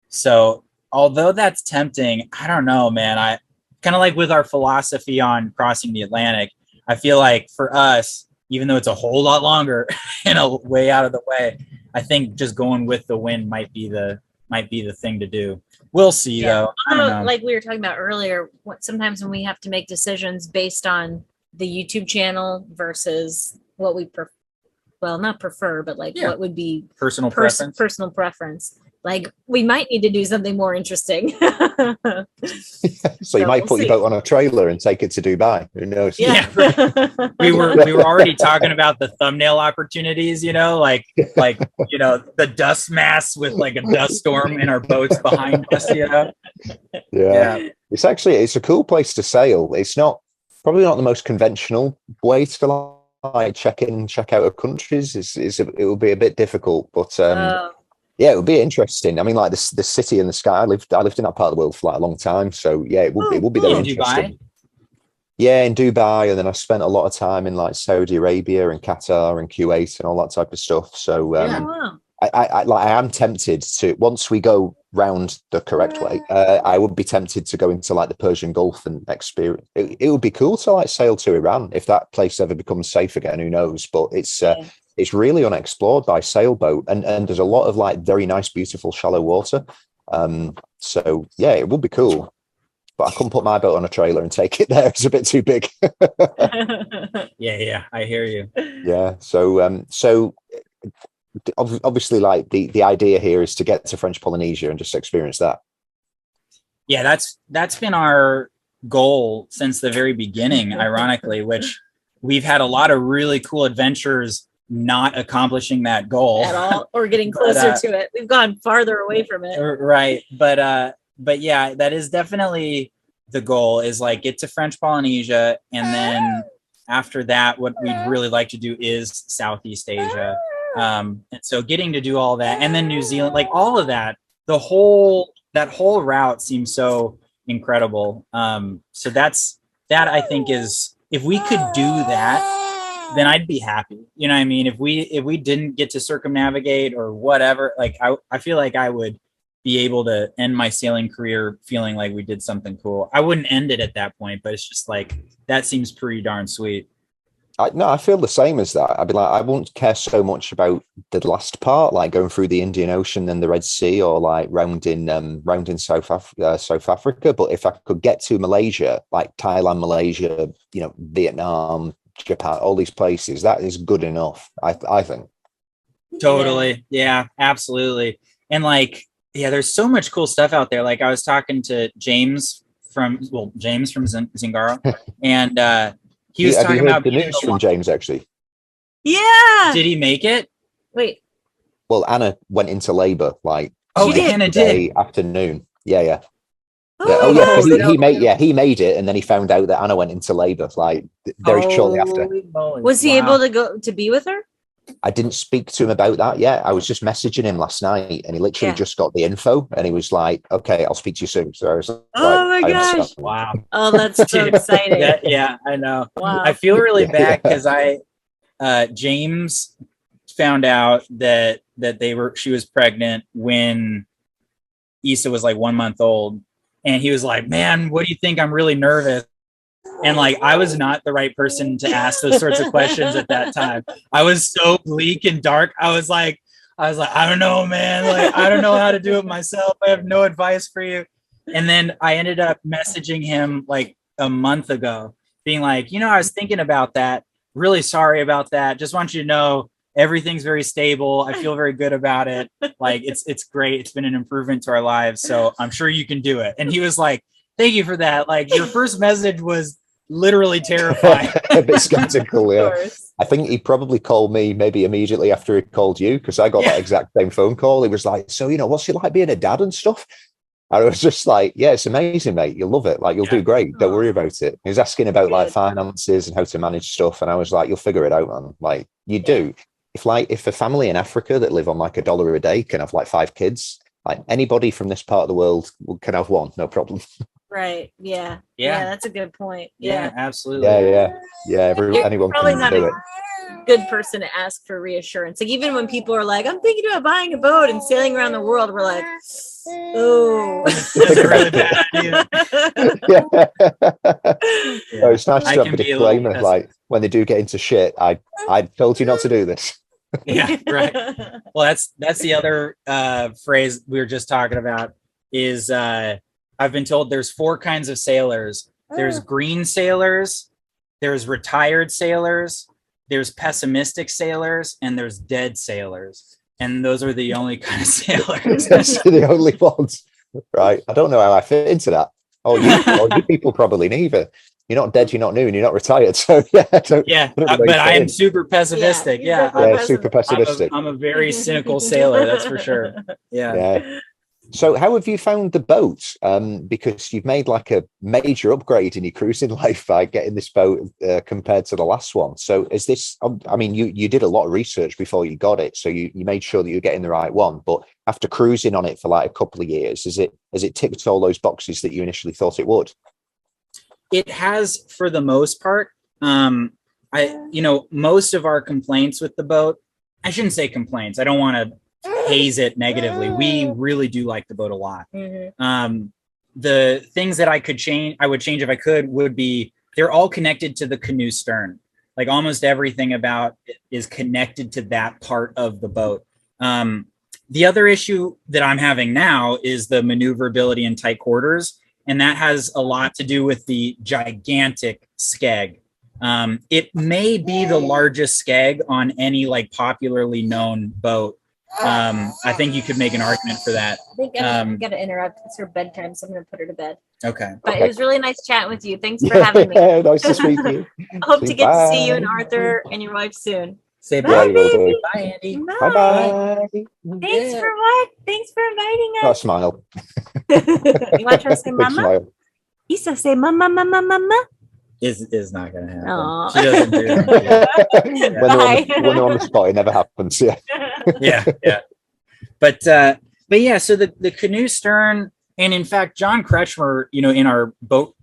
so although that's tempting, I don't know, man. I kind of like with our philosophy on crossing the Atlantic, I feel like for us, even though it's a whole lot longer and a way out of the way, I think just going with the wind might be the thing to do. We'll see though. Like we were talking about earlier, sometimes when we have to make decisions based on the YouTube channel versus what we not prefer, but like what would be personal preference. Like we might need to do something more interesting. So you might put your boat on a trailer and take it to Dubai. Who knows? Yeah. we were already talking about the thumbnail opportunities, like the dust mass with like a dust storm in our boats behind us, Yeah. It's a cool place to sail. It's probably not the most conventional way to like check out of countries. It will be a bit difficult, but yeah, it would be interesting. I mean, like the city in the sky. I lived in that part of the world for like a long time, so yeah, it would be very interesting. Dubai? Yeah, in Dubai, and then I spent a lot of time in like Saudi Arabia and Qatar and Kuwait and all that type of stuff. So I am tempted to, once we go round the correct way, I would be tempted to go into like the Persian Gulf and experience. It would be cool to like sail to Iran if that place ever becomes safe again. Who knows? But it's really unexplored by sailboat, and there's a lot of like very nice, beautiful shallow water. So yeah, it would be cool. But I couldn't put my boat on a trailer and take it there. It's a bit too big. Yeah, I hear you. Yeah. So obviously, like the idea here is to get to French Polynesia and just experience that. Yeah, that's been our goal since the very beginning, ironically, which we've had a lot of really cool adventures not accomplishing that goal at all, or getting closer to it. We've gone farther away from it. Right. But yeah, that is definitely the goal, is like get to French Polynesia. And then after that, what we'd really like to do is Southeast Asia. And so getting to do all that, and then New Zealand, like all of that, that whole route seems so incredible. So that I think is, if we could do that, then I'd be happy. You know what I mean? If we didn't get to circumnavigate or whatever, like I feel like I would be able to end my sailing career feeling like we did something cool. I wouldn't end it at that point, but it's just like, that seems pretty darn sweet. I feel the same as that. I'd be like, I won't care so much about the last part, like going through the Indian Ocean and the Red Sea, or like round in South Africa. But if I could get to Malaysia, like Thailand, Malaysia, Vietnam, Japan, all these places, that is good enough. I think. Totally. Yeah, absolutely. And like, yeah, there's so much cool stuff out there. Like I was talking to James from Zingaro, and he was talking about the news from James, actually. Yeah. Did he make it? Wait. Well, Anna went into labor like Anna did afternoon. Yeah. He made it, and then he found out that Anna went into labor like very shortly after. Was he able to go to be with her? I didn't speak to him about that yet. I was just messaging him last night, and he literally just got the info, and he was like, "Okay, I'll speak to you soon." So I was like, "Oh my gosh! Wow! Oh, that's so exciting!" Yeah, I know. Wow. I feel really bad because James found out that she was pregnant when Issa was like 1 month old, and he was like, "Man, what do you think? I'm really nervous." And like, I was not the right person to ask those sorts of questions at that time. I was so bleak and dark. I was like, I was like, I don't know, man. Like, I don't know how to do it myself. I have no advice for you. And then I ended up messaging him like a month ago, being like, I was thinking about that. Really sorry about that. Just want you to know everything's very stable. I feel very good about it. Like, it's great. It's been an improvement to our lives. So I'm sure you can do it. And he was like, thank you for that. Like, your first message was literally terrifying. A bit skeptical, yeah. I think he probably called me maybe immediately after he called you, because I got that exact same phone call. He was like, so, what's it like being a dad and stuff? And I was just like, yeah, it's amazing, mate. You'll love it. Like, you'll do great. Don't worry about it. He was asking about like finances and how to manage stuff. And I was like, you'll figure it out, man. Like, you do. If a family in Africa that live on like $1 a day can have like 5 kids, like anybody from this part of the world can have one, no problem. Right. Yeah. That's a good point. Yeah, absolutely. Yeah. Anyone can do it. Good person to ask for reassurance. Like, even when people are like, I'm thinking about buying a boat and sailing around the world, we're like, oh, that's a really bad idea. So it's nice to have a disclaimer, like when they do get into shit, I told you not to do this. Yeah, right. Well, that's the other phrase we were just talking about is I've been told there's 4 kinds of sailors. There's green sailors, there's retired sailors, there's pessimistic sailors, and there's dead sailors. And those are the only kind of sailors. Those are the only ones, right? I don't know how I fit into that. You people probably neither. You're not dead, you're not new, and you're not retired. So but I am super pessimistic. Super pessimistic. I'm a very cynical sailor, that's for sure. Yeah. So how have you found the boat? Because you've made like a major upgrade in your cruising life by getting this boat compared to the last one. So is this, I mean, you did a lot of research before you got it. So you made sure that you're getting the right one. But after cruising on it for like a couple of years, has it ticked all those boxes that you initially thought it would? It has, for the most part. Most of our complaints with the boat, I shouldn't say complaints. I don't want to haze it negatively. We really do like the boat a lot. The things that I would change if I could, would be they're all connected to the canoe stern. Like, almost everything about it is connected to that part of the boat. The other issue that I'm having now is the maneuverability in tight quarters, and that has a lot to do with the gigantic skeg. It may be the largest skeg on any like popularly known boat. I think you could make an argument for that. I think I'm going to interrupt. It's her bedtime, so I'm going to put her to bed. Okay. But it was really nice chatting with you. Thanks for having me. Nice to speak to you. I hope to get to see you and Arthur and your wife soon. Say bye, baby. Bye, Andy. Bye. Thanks for what? Thanks for inviting us. Got a smile. You want her to say mama? Isa, say mama, mama, mama. Is not going to happen. Aww. She doesn't do that. When they're on the spot, it never happens. Yeah. But yeah, so the canoe stern, and in fact, John Kretschmer, in our boat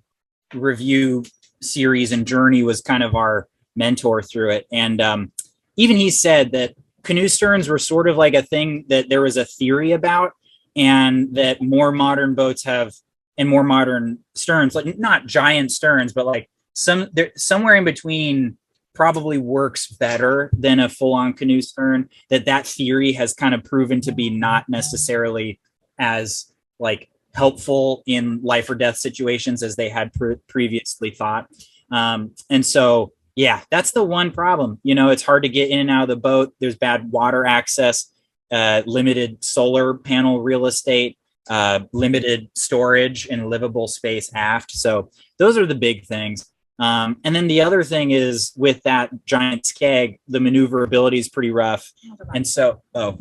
review series and journey, was kind of our mentor through it. And even he said that canoe sterns were sort of like a thing that there was a theory about, and that more modern boats have, and more modern sterns, like not giant sterns, but like somewhere in between, probably works better than a full-on canoe stern. That theory has kind of proven to be not necessarily as like helpful in life or death situations as they had previously thought. And so, yeah, that's the one problem. It's hard to get in and out of the boat. There's bad water access, limited solar panel real estate, limited storage and livable space aft. So those are the big things. And then the other thing is, with that giant skeg, the maneuverability is pretty rough. And so, I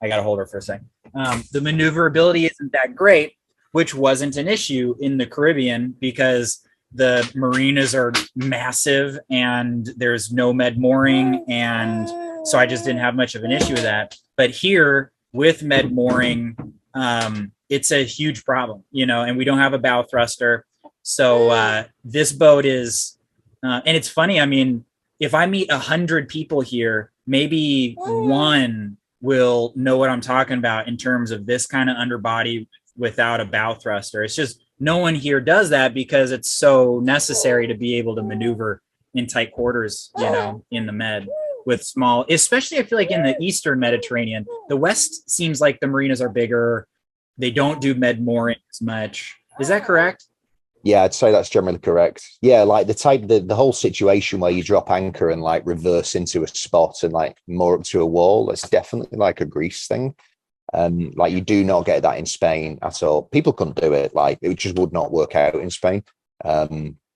got to hold her for a second. The maneuverability isn't that great, which wasn't an issue in the Caribbean because the marinas are massive and there's no med mooring. And so I just didn't have much of an issue with that. But here with med mooring, it's a huge problem, and we don't have a bow thruster. So this boat is, and it's funny. I mean, if I meet 100 people here, maybe one will know what I'm talking about in terms of this kind of underbody without a bow thruster. It's just no one here does that because it's so necessary to be able to maneuver in tight quarters, in the med. with small, especially I feel like in the Eastern Mediterranean. The West seems like the marinas are bigger. They don't do med mooring as much. Is that correct? Yeah, I'd say that's generally correct. Yeah, like the whole situation where you drop anchor and like reverse into a spot and like moor up to a wall, that's definitely like a Greece thing. Like you do not get that in Spain at all. People couldn't do it. Like it just would not work out in Spain.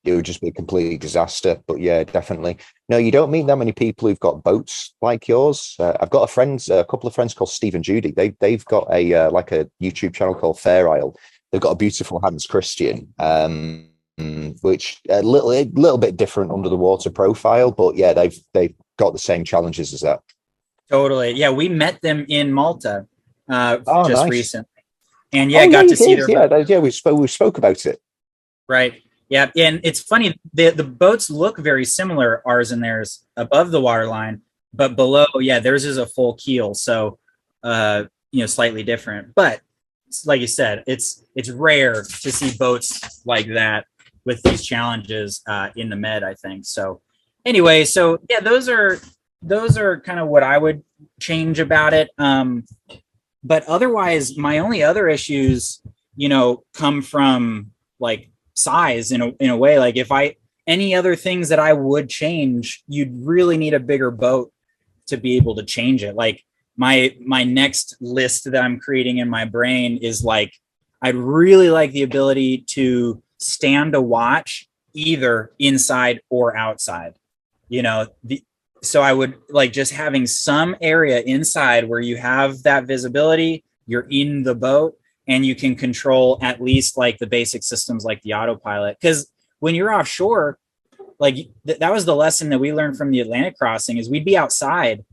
It would just be a complete disaster. But yeah, definitely. No, you don't meet that many people who've got boats like yours. I've got a couple of friends called Steve and Judy. They've got a like a YouTube channel called Fair Isle. They've got a beautiful Hans Christian, which a little bit different under the water profile, but yeah, they've got the same challenges as that. Totally. Yeah, we met them in Malta just nice. Recently, and yeah, got to see their we spoke about it. Right. Yeah, and it's funny, the boats look very similar, ours and theirs, above the waterline, but below, theirs is a full keel, so slightly different. But like you said, it's rare to see boats like that with these challenges in the Med, I think. So anyway, those are kind of what I would change about it. But otherwise, my only other issues, come from like size in a way. Like any other things that I would change, you'd really need a bigger boat to be able to change it. Like my next list that I'm creating in my brain is like, I'd really like the ability to stand a watch either inside or outside, so I would like just having some area inside where you have that visibility, you're in the boat, and you can control at least like the basic systems like the autopilot. Because when you're offshore, like that was the lesson that we learned from the Atlantic crossing is we'd be outside.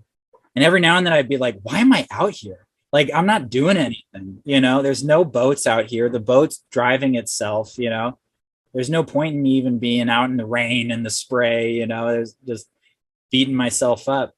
And every now and then I'd be like, why am I out here? Like, I'm not doing anything, there's no boats out here. The boat's driving itself, there's no point in me even being out in the rain and the spray, there's just beating myself up.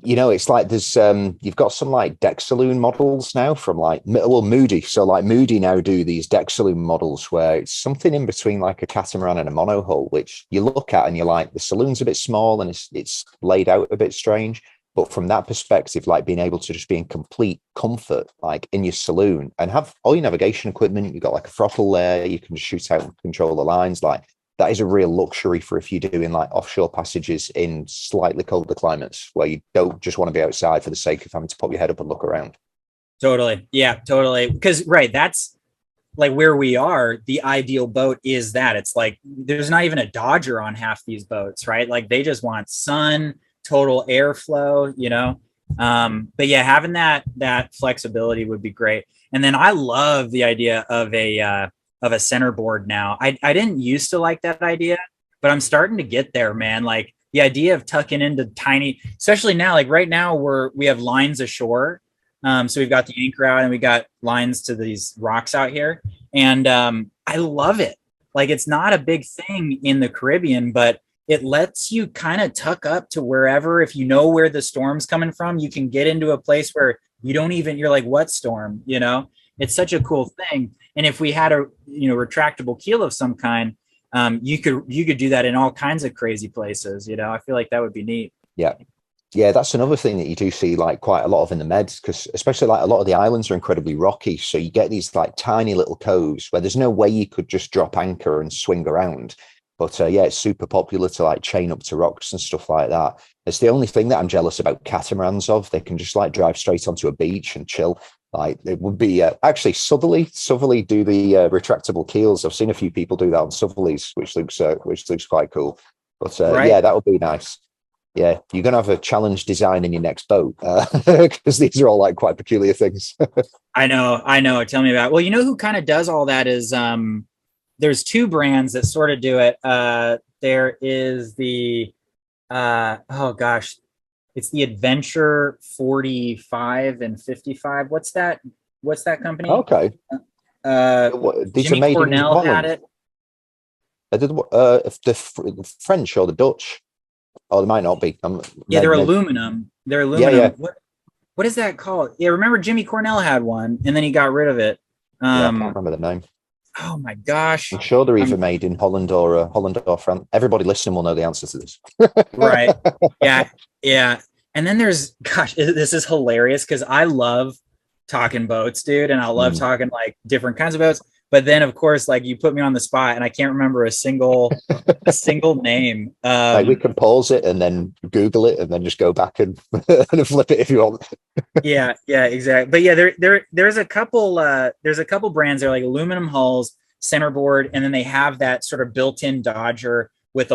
It's like there's you've got some like deck saloon models now from like Moody. So like Moody now do these deck saloon models where it's something in between like a catamaran and a monohull, which you look at and you're like, the saloon's a bit small and it's laid out a bit strange. But from that perspective, like being able to just be in complete comfort, like in your saloon and have all your navigation equipment, you've got like a throttle there, you can shoot out and control the lines. Like that is a real luxury for if you're doing like offshore passages in slightly colder climates where you don't just want to be outside for the sake of having to pop your head up and look around. Totally. Yeah, totally. Because, right, that's like where we are. The ideal boat is that it's like there's not even a Dodger on half these boats, right? Like they just want sun, total airflow, but yeah, having that flexibility would be great. And then I love the idea of a centerboard now. I didn't used to like that idea, but I'm starting to get there, man. Like the idea of tucking into tiny, especially now, like right now we have lines ashore. So we've got the anchor out and we got lines to these rocks out here. And I love it. Like it's not a big thing in the Caribbean, but it lets you kind of tuck up to wherever, if you know where the storm's coming from, you can get into a place where you're like, what storm, It's such a cool thing. And if we had a retractable keel of some kind, you could do that in all kinds of crazy places. I feel like that would be neat. Yeah, that's another thing that you do see like quite a lot of in the Meds, because especially like a lot of the islands are incredibly rocky. So you get these like tiny little coves where there's no way you could just drop anchor and swing around. But it's super popular to like chain up to rocks and stuff like that. It's the only thing that I'm jealous about catamarans of. They can just like drive straight onto a beach and chill. Like it would be actually Southerly do the retractable keels. I've seen a few people do that on Southerlies, which looks quite cool. But right. Yeah, that would be nice. Yeah, you're gonna have a challenge design in your next boat because these are all like quite peculiar things. I know. Tell me about it. Well, who kind of does all that is there's two brands that sort of do it. There is the it's the Adventure 45 and 55. What's that company? Okay. These Jimmy are made Cornell in had it. The French or the Dutch? Oh, they might not be. They're aluminum. They're aluminum. Yeah. What is that called? Yeah, remember Jimmy Cornell had one, and then he got rid of it. I can't remember the name. Oh my gosh. I'm sure they're either made in Holland or France. Everybody listening will know the answer to this. Right. Yeah. Yeah. And then this is hilarious because I love talking boats, dude. And I love talking like different kinds of boats. But then of course, like you put me on the spot and I can't remember a single name. Like we can pause it and then Google it and then just go back and, and flip it if you want. Yeah, exactly. But yeah, there's a couple brands. They're like aluminum hulls, centerboard, and then they have that sort of built-in Dodger with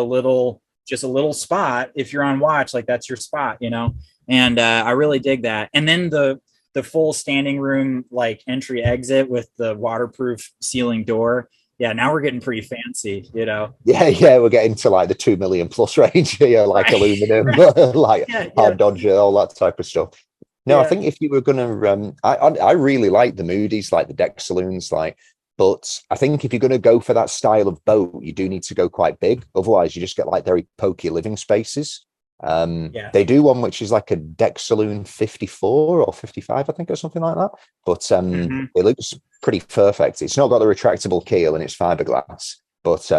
just a little spot. If you're on watch, like that's your spot, you know. And I really dig that. And then the full standing room like entry exit with the waterproof ceiling door. Yeah, now we're getting pretty fancy, you know. Yeah, we're getting to like the 2 million plus range here, like aluminum, like hard Dodger, all that type of stuff. No, I think if you were gonna, I really like the Moody's, like the deck saloons, like. But I think if you're going to go for that style of boat, you do need to go quite big. Otherwise, you just get like very pokey living spaces. They do one which is like a deck saloon 54 or 55, I think, or something like that. But it looks pretty perfect. It's not got the retractable keel and it's fiberglass. But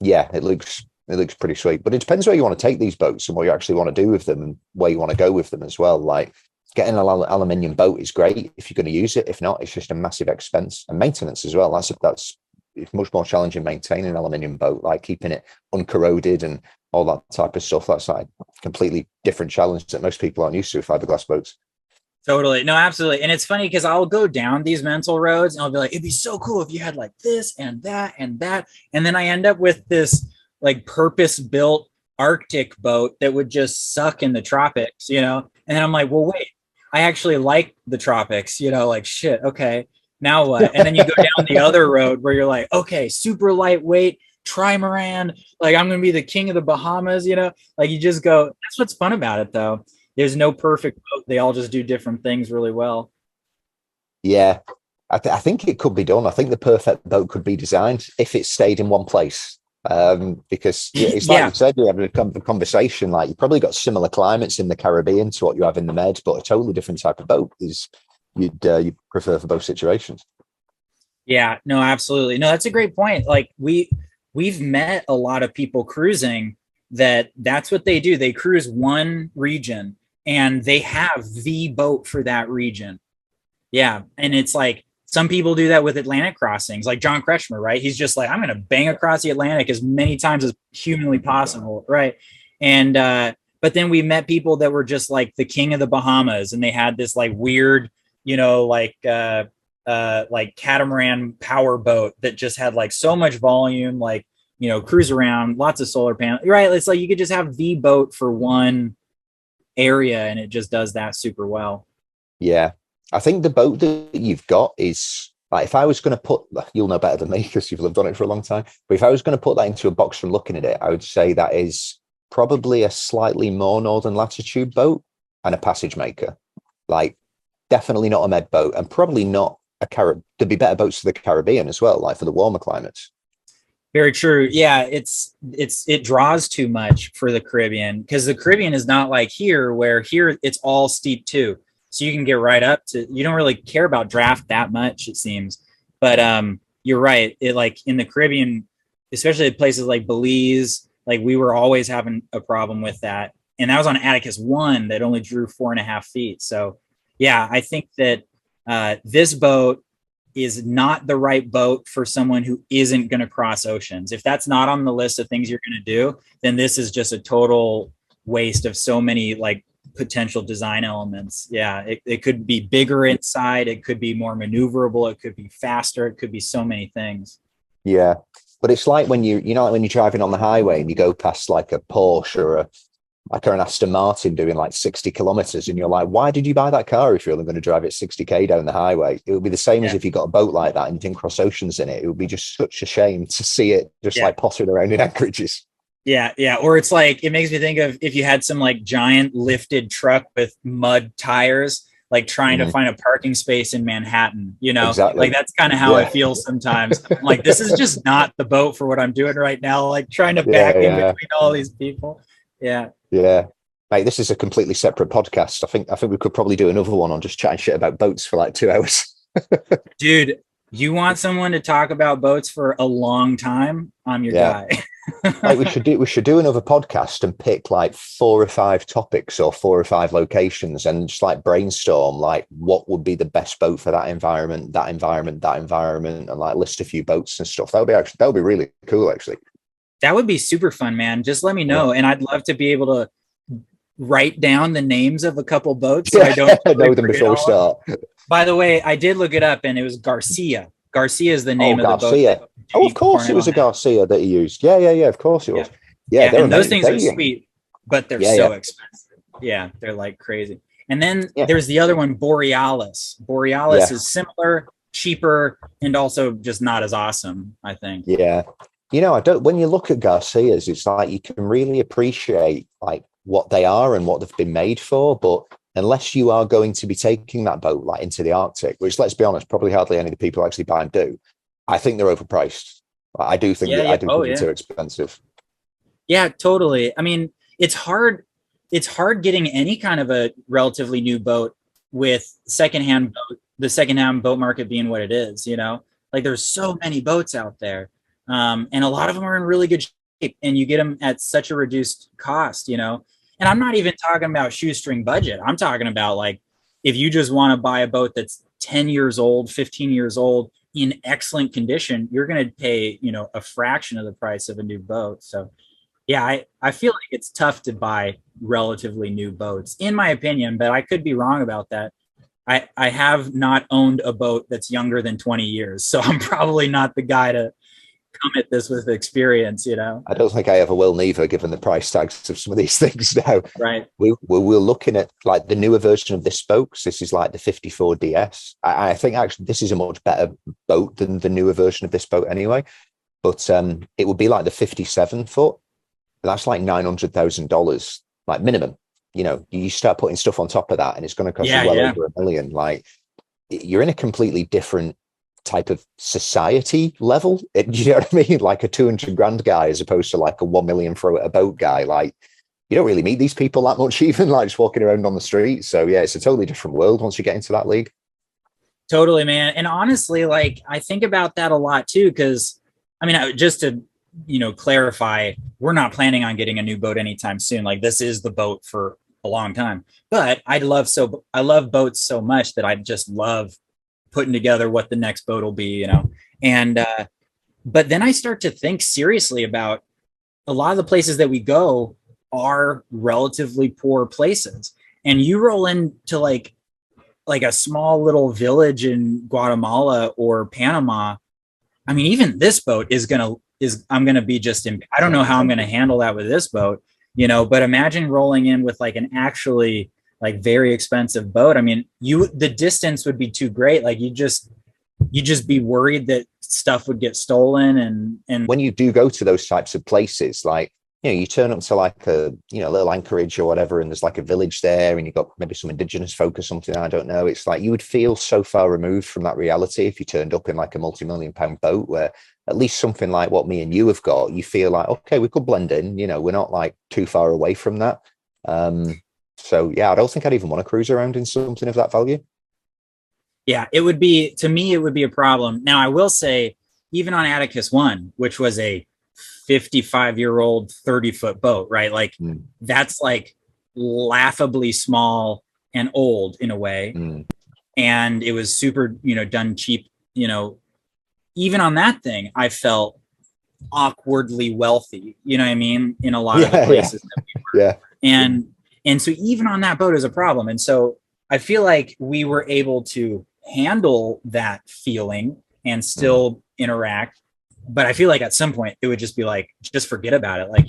it looks pretty sweet. But it depends where you want to take these boats and what you actually want to do with them and where you want to go with them as well. Like, getting an aluminium boat is great if you're going to use it. If not, it's just a massive expense and maintenance as well. That's it's much more challenging maintaining an aluminium boat, like keeping it uncorroded and all that type of stuff. That's like a completely different challenge that most people aren't used to with fiberglass boats. Totally. No, absolutely. And it's funny because I'll go down these mental roads and I'll be like, it'd be so cool if you had like this and that and that. And then I end up with this like purpose-built Arctic boat that would just suck in the tropics, you know? And then I'm like, well, wait, I actually like the tropics, you know, like shit. Okay, now what? And then you go down the other road where you're like, okay, super lightweight, trimaran, like I'm going to be the king of the Bahamas, you know, like you just go, that's what's fun about it though. There's no perfect boat. They all just do different things really well. Yeah, I think it could be done. I think the perfect boat could be designed if it stayed in one place. Because it's like you said, you're having a conversation, like you probably got similar climates in the Caribbean to what you have in the Med, but a totally different type of boat is you'd prefer for both situations. Yeah, no, absolutely. No, that's a great point. Like we've met a lot of people cruising that's what they do. They cruise one region and they have the boat for that region. Yeah. And it's like, some people do that with Atlantic crossings, like John Kretschmer, right? He's just like, I'm going to bang across the Atlantic as many times as humanly possible, right? And but then we met people that were just like the king of the Bahamas, and they had this like weird, you know, like catamaran power boat that just had like so much volume, like, you know, cruise around, lots of solar panels, right? It's like you could just have the boat for one area, and it just does that super well. Yeah. I think the boat that you've got is like, if I was going to put, you'll know better than me because you've lived on it for a long time, but if I was going to put that into a box from looking at it, I would say that is probably a slightly more northern latitude boat and a passage maker. Like definitely not a med boat, and probably not there'd be better boats for the Caribbean as well, like for the warmer climates. Very true. Yeah, it draws too much for the Caribbean because the Caribbean is not like here, where here it's all steep too. So you can get right up to, you don't really care about draft that much, it seems. But you're right. It like in the Caribbean, especially places like Belize, like we were always having a problem with that. And that was on Atticus 1 that only drew 4.5 feet. So yeah, I think that this boat is not the right boat for someone who isn't going to cross oceans. If that's not on the list of things you're going to do, then this is just a total waste of so many like potential design elements. Yeah, it could be bigger inside, it could be more maneuverable, it could be faster, it could be so many things. Yeah, but it's like when like when you're driving on the highway and you go past like a Porsche or an Aston Martin doing like 60 kilometers, and you're like, why did you buy that car if you're only going to drive it 60k down the highway? It would be the same as if you got a boat like that and you didn't cross oceans in it. It would be just such a shame to see it just like pottering around in anchorages. Yeah. Or it's like, it makes me think of if you had some like giant lifted truck with mud tires, like trying to find a parking space in Manhattan, you know, exactly. Like that's kind of how I feel sometimes. I'm like, this is just not the boat for what I'm doing right now. Like trying to back in between all these people. Yeah. Yeah. Mate, this is a completely separate podcast. I think we could probably do another one on just chatting shit about boats for like 2 hours. Dude, You want someone to talk about boats for a long time? I'm your guy. Like we should do another podcast and pick like 4 or 5 topics or 4 or 5 locations and just like brainstorm like what would be the best boat for that environment, and like list a few boats and stuff. That would be really cool actually. That would be super fun, man. Just let me know. And I'd love to be able to write down the names of a couple boats so I don't know them before we start. By the way, I did look it up and it was Garcia. Garcia is the name of the boat. Oh, of course it was a Garcia that he used. Yeah, of course it was. Yeah, and those things are sweet, but they're so expensive. Yeah, they're like crazy. And then there's the other one, Borealis. Borealis is similar, cheaper, and also just not as awesome, I think. Yeah. When you look at Garcias, it's like you can really appreciate like what they are and what they've been made for, but unless you are going to be taking that boat like into the Arctic, which let's be honest, probably hardly any of the people actually buy and do, I think they're overpriced. I do think think they're too expensive. Yeah, totally. I mean, it's hard getting any kind of a relatively new boat with the secondhand boat market being what it is, like there's so many boats out there. And a lot of them are in really good shape and you get them at such a reduced cost, and I'm not even talking about shoestring budget. I'm talking about like, if you just want to buy a boat that's 10 years old, 15 years old in excellent condition, you're going to pay, a fraction of the price of a new boat. So yeah, I feel like it's tough to buy relatively new boats in my opinion, but I could be wrong about that. I have not owned a boat that's younger than 20 years. So I'm probably not the guy to come at this with experience, I don't think I ever will neither, given the price tags of some of these things now. Right. We're looking at like the newer version of this boat. This is like the 54DS. I think actually this is a much better boat than the newer version of this boat anyway. But it would be like the 57 foot. That's like $900,000, like minimum. You start putting stuff on top of that and it's going to cost you well over $1 million. Like you're in a completely different type of society level. You know what I mean? Like a 200 grand guy as opposed to like a 1 million throw at a boat guy. Like you don't really meet these people that much, even like just walking around on the street. So yeah, it's a totally different world once you get into that league. Totally, man. And honestly, like I think about that a lot too, because I mean, just to clarify, we're not planning on getting a new boat anytime soon. Like this is the boat for a long time. But I love boats so much that I just love putting together what the next boat will be, and but then I start to think seriously about a lot of the places that we go are relatively poor places, and you roll into like a small little village in Guatemala or Panama. I mean, even this boat I'm gonna be I don't know how I'm gonna handle that with this boat, but imagine rolling in with like an actually like very expensive boat. I mean, the distance would be too great. Like you just be worried that stuff would get stolen. And when you do go to those types of places, like, you turn up to like a, little anchorage or whatever, and there's like a village there and you've got maybe some indigenous folk or something. I don't know. It's like, you would feel so far removed from that reality if you turned up in like a multi-million-pound boat, where at least something like what me and you have got, you feel like, okay, we could blend in, we're not like too far away from that. So yeah, I don't think I'd even want to cruise around in something of that value. Yeah, to me, it would be a problem. Now, I will say, even on Atticus 1, which was a 55-year-old 30-foot boat, right? Like that's like laughably small and old in a way. And it was super, done cheap, even on that thing, I felt awkwardly wealthy, you know what I mean? In a lot of the places that we were. Yeah. And so even on that boat is a problem. And so I feel like we were able to handle that feeling and still interact. But I feel like at some point it would just be like, just forget about it. Like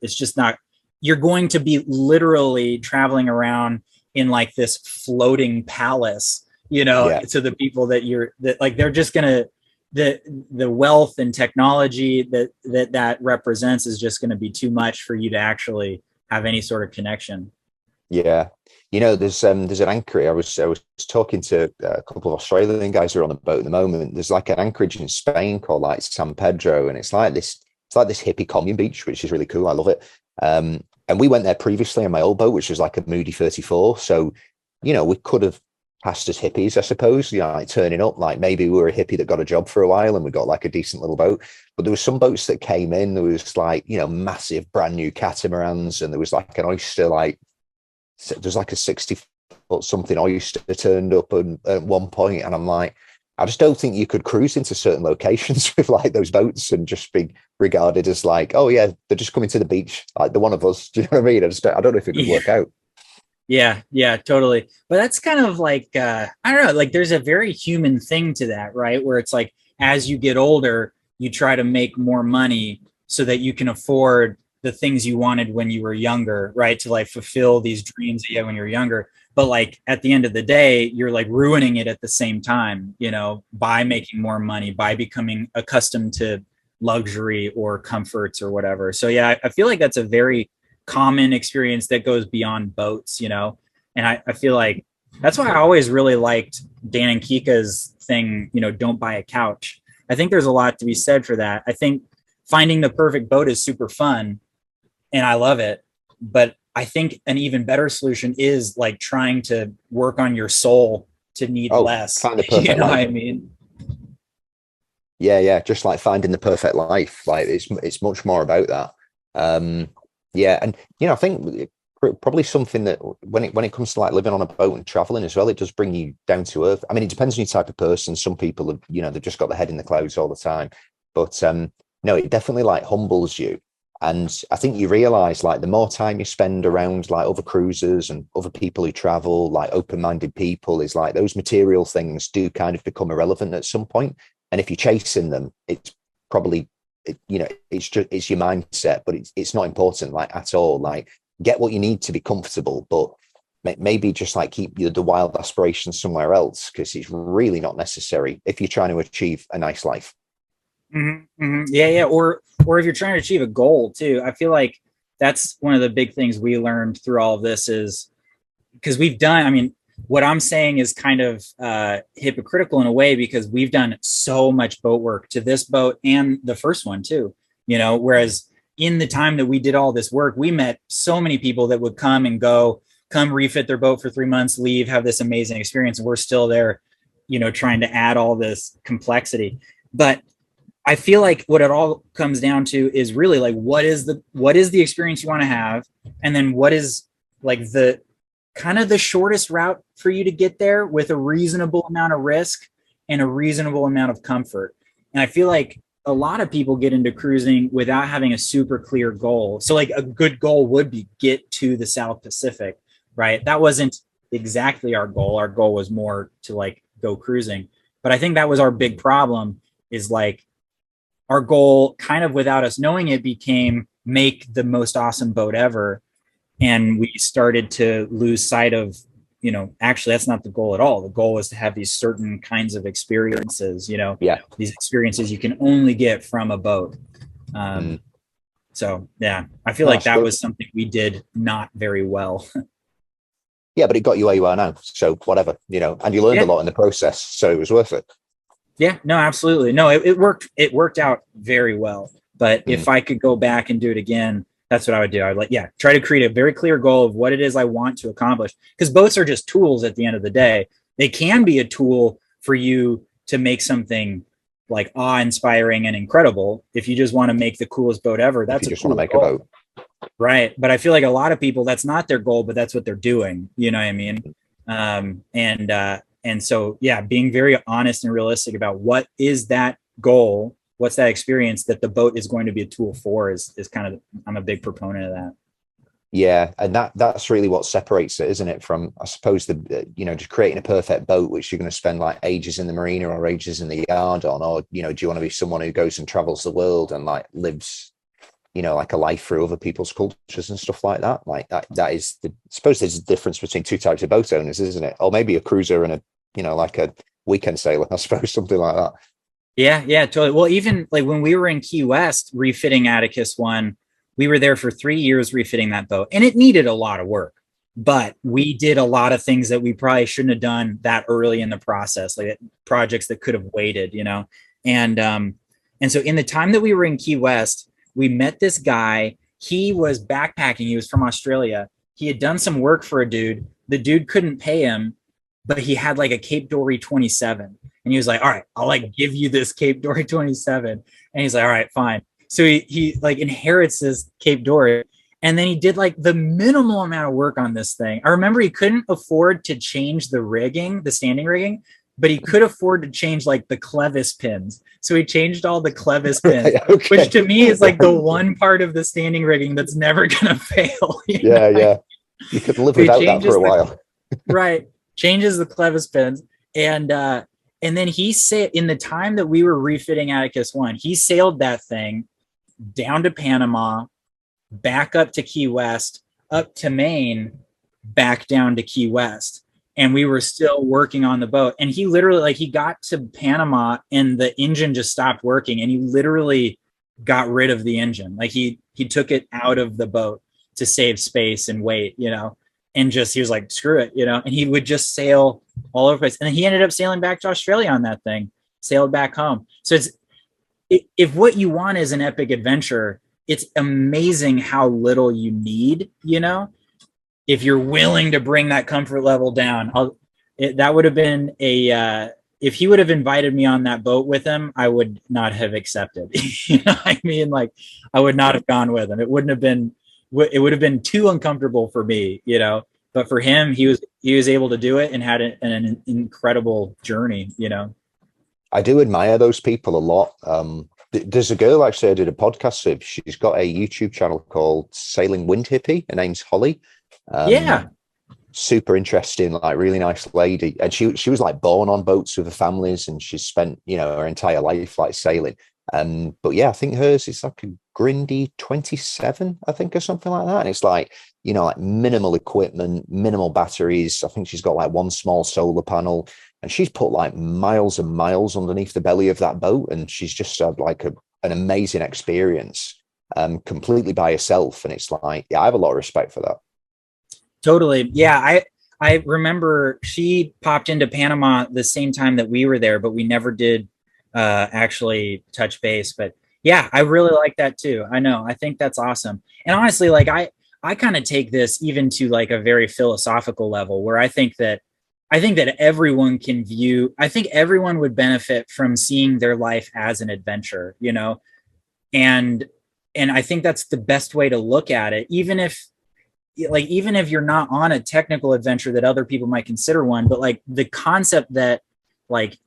it's just not, you're going to be literally traveling around in like this floating palace, to the people that they're just going to, the wealth and technology that represents is just going to be too much for you to actually have any sort of connection. Yeah. There's an anchorage. I was talking to a couple of Australian guys who are on the boat at the moment. There's like an anchorage in Spain called like San Pedro, and it's like this hippie commune beach, which is really cool. I love it. And we went there previously on my old boat, which was like a Moody 34. So, we could have past as hippies, I suppose, you know, like turning up, like maybe we were a hippie that got a job for a while and we got like a decent little boat. But there was some boats that came in, there was like, you know, massive brand new catamarans, and there was like an oyster, like there's like a 60-foot something oyster turned up at one point, and I'm like, I just don't think you could cruise into certain locations with like those boats and just be regarded as like, oh yeah, they're just coming to the beach, like they're one of us. Do you know what I mean? I don't know if it could work out. Yeah, totally. But that's kind of like, I don't know, like there's a very human thing to that, right? Where it's like, as you get older, you try to make more money so that you can afford the things you wanted when you were younger, right? To like fulfill these dreams that you had when you were younger. But like at the end of the day, you're like ruining it at the same time, you know, by making more money, by becoming accustomed to luxury or comforts or whatever. So yeah, I feel like that's a very common experience that goes beyond boats, you know. And I feel like that's why I always really liked Dan and Kika's thing, you know, don't buy a couch. I think there's a lot to be said for that. I think finding the perfect boat is super fun and I love it, but I think an even better solution is like trying to work on your soul to need less. Find the perfect you know life. what I mean? Yeah, just like finding the perfect life. Like it's much more about that. Yeah, and you know, I think probably something that when it comes to like living on a boat and traveling as well, it does bring you down to earth. I mean, it depends on your type of person. Some people have, you know, they've just got their head in the clouds all the time, but no, it definitely like humbles you. And I think you realize like the more time you spend around like other cruisers and other people who travel, like open-minded people, is like those material things do kind of become irrelevant at some point. And if you're chasing them, it's probably, you know, it's your mindset, but it's not important like at all. Like get what you need to be comfortable, but maybe just like keep the wild aspirations somewhere else, because it's really not necessary if you're trying to achieve a nice life. Mm-hmm, mm-hmm. Yeah. Or if you're trying to achieve a goal too, I feel like that's one of the big things we learned through all of this is because we've done, I mean, what I'm saying is kind of hypocritical in a way because we've done so much boat work to this boat and the first one too, you know, whereas in the time that we did all this work, we met so many people that would come and go, come refit their boat for 3 months, leave, have this amazing experience. And we're still there, you know, trying to add all this complexity. But I feel like what it all comes down to is really like, what is the experience you want to have? And then what is like the kind of the shortest route for you to get there with a reasonable amount of risk and a reasonable amount of comfort. And I feel like a lot of people get into cruising without having a super clear goal. So like a good goal would be get to the South Pacific, right? That wasn't exactly our goal. Our goal was more to like go cruising. But I think that was our big problem is like our goal kind of without us knowing it became make the most awesome boat ever. And we started to lose sight of, you know, actually that's not the goal at all. The goal was to have these certain kinds of experiences, you know, these experiences you can only get from a boat. So yeah, I feel like that was something we did not very well. Yeah, but it got you where you are now. So whatever, you know, and you learned a lot in the process. So it was worth it. Yeah, no, absolutely. No, it worked. It worked out very well. But if I could go back and do it again, that's what I would do. I would like, try to create a very clear goal of what it is I want to accomplish. Because boats are just tools at the end of the day. They can be a tool for you to make something like awe-inspiring and incredible. If you just want to make the coolest boat ever, that's just want to make a boat. Right. But I feel like a lot of people, that's not their goal, but that's what they're doing. You know what I mean? And so, being very honest and realistic about what is that goal, what's that experience that the boat is going to be a tool for is kind of, I'm a big proponent of that. Yeah. And that's really what separates it, isn't it? From, I suppose, just creating a perfect boat, which you're going to spend like ages in the marina or ages in the yard on, or, you know, do you want to be someone who goes and travels the world and like lives, you know, like a life through other people's cultures and stuff like that? Like that is I suppose there's a difference between two types of boat owners, isn't it? Or maybe a cruiser and a, you know, like a weekend sailor, I suppose, something like that. Yeah, totally. Well, even like when we were in Key West refitting Atticus 1, we were there for 3 years refitting that boat, and it needed a lot of work, but we did a lot of things that we probably shouldn't have done that early in the process, like projects that could have waited, you know? And so in the time that we were in Key West, we met this guy. He was backpacking. He was from Australia. He had done some work for a dude. The dude couldn't pay him. but he had like a Cape Dory 27. And he was like, all right, I'll like give you this Cape Dory 27. And he's like, all right, fine. So he like inherits this Cape Dory. And then he did like the minimal amount of work on this thing. I remember he couldn't afford to change the rigging, the standing rigging, but he could afford to change like the clevis pins. So he changed all the clevis pins, okay. Which to me is like the one part of the standing rigging that's never going to fail. Yeah, know? Yeah. You could live without that for a while. Right. Changes the clevis pins. And then he said in the time that we were refitting Atticus 1, he sailed that thing down to Panama, back up to Key West, up to Maine, back down to Key West. And we were still working on the boat. And he literally, like, he got to Panama and the engine just stopped working. And he literally got rid of the engine. Like he took it out of the boat to save space and weight, you know, and just, he was like, screw it, you know, and he would just sail all over the place. And then he ended up sailing back to Australia on that thing, sailed back home. So if what you want is an epic adventure, it's amazing how little you need, you know, if you're willing to bring that comfort level down. That would have been if he would have invited me on that boat with him, I would not have accepted. You know what I mean? Like, I would not have gone with him. It would have been too uncomfortable for me, you know, but for him, he was able to do it and had an incredible journey, you know. I do admire those people a lot. There's a girl actually I did a podcast with. She's got a YouTube channel called Sailing Wind Hippie. Her name's Holly. Super interesting, like really nice lady. And she was like born on boats with her families, and she's spent, you know, her entire life like sailing. But yeah, I think hers is like a Grindy 27, I think, or something like that. And it's like, you know, like minimal equipment, minimal batteries. I think she's got like one small solar panel, and she's put like miles and miles underneath the belly of that boat. And she's just had like an amazing experience, completely by herself. And it's like, yeah, I have a lot of respect for that. Totally. Yeah. I remember she popped into Panama the same time that we were there, but we never did actually touch base. But yeah, I really like that too. I know. I think that's awesome. And honestly, like I kind of take this even to like a very philosophical level, where I think that everyone can view, I think everyone would benefit from seeing their life as an adventure, you know? And I think that's the best way to look at it. Even if you're not on a technical adventure that other people might consider one, but like the concept that like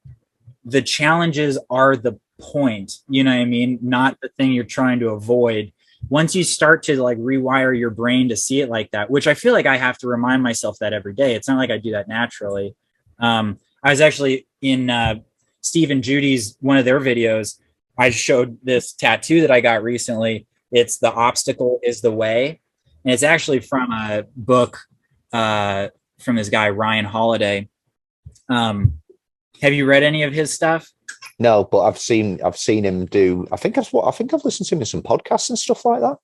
the challenges are the point, you know what I mean? Not the thing you're trying to avoid. Once you start to like rewire your brain to see it like that, which I feel like I have to remind myself that every day. It's not like I do that naturally. I was actually in Steve and Judy's, one of their videos. I showed this tattoo that I got recently. It's "The Obstacle is the Way." And it's actually from a book from this guy, Ryan Holiday. Have you read any of his stuff? No, but I've seen him do. I think I've listened to him in some podcasts and stuff like that.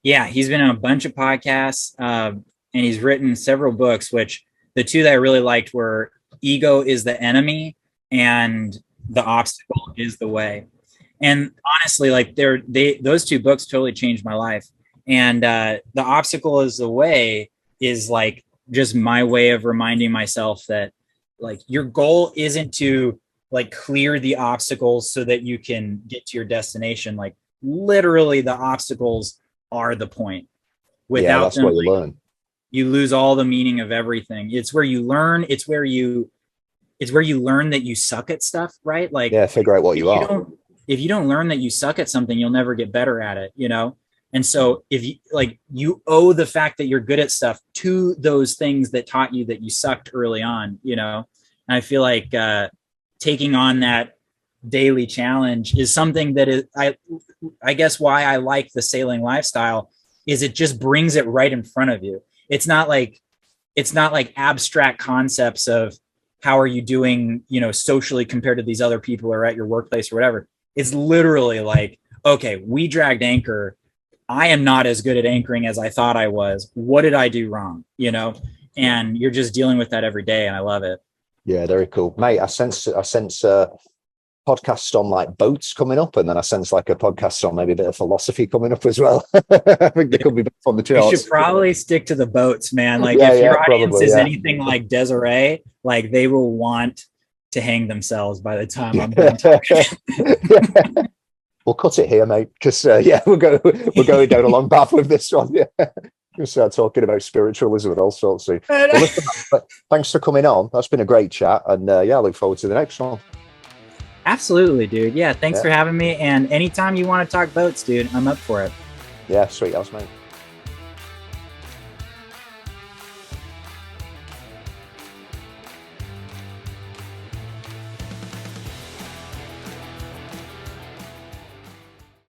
Yeah, he's been on a bunch of podcasts, and he's written several books. Which the two that I really liked were "Ego is the Enemy" and "The Obstacle is the Way." And honestly, like those two books totally changed my life. And "The Obstacle is the Way" is like just my way of reminding myself that like your goal isn't to like clear the obstacles so that you can get to your destination. Like literally the obstacles are the point. Without that's them, what you learn. You lose all the meaning of everything. It's where you learn. It's where you learn that you suck at stuff, right? Like, yeah, figure out what you are. If you don't learn that you suck at something, you'll never get better at it, you know? And so if you owe the fact that you're good at stuff to those things that taught you that you sucked early on, you know? And I feel like taking on that daily challenge is something that is, I guess why I like the sailing lifestyle is it just brings it right in front of you. It's not like abstract concepts of how are you doing, you know, socially compared to these other people or at your workplace or whatever. It's literally like, okay, we dragged anchor. I am not as good at anchoring as I thought I was. What did I do wrong? You know, and you're just dealing with that every day. And I love it. Yeah, very cool, mate. I sense podcast on like boats coming up, and then I sense like a podcast on maybe a bit of philosophy coming up as well. I think they could be both on the charts. You should probably stick to the boats, man. Like if your audience is anything like Desiree, like they will want to hang themselves by the time I'm done talking. We'll cut it here, mate. Because we're going down a long path with this one. Yeah, we'll start talking about spiritualism and all sorts. Well, listen, thanks for coming on. That's been a great chat, and I look forward to the next one. Absolutely, dude. Yeah, thanks for having me. And anytime you want to talk boats, dude, I'm up for it. Yeah, sweet house, mate.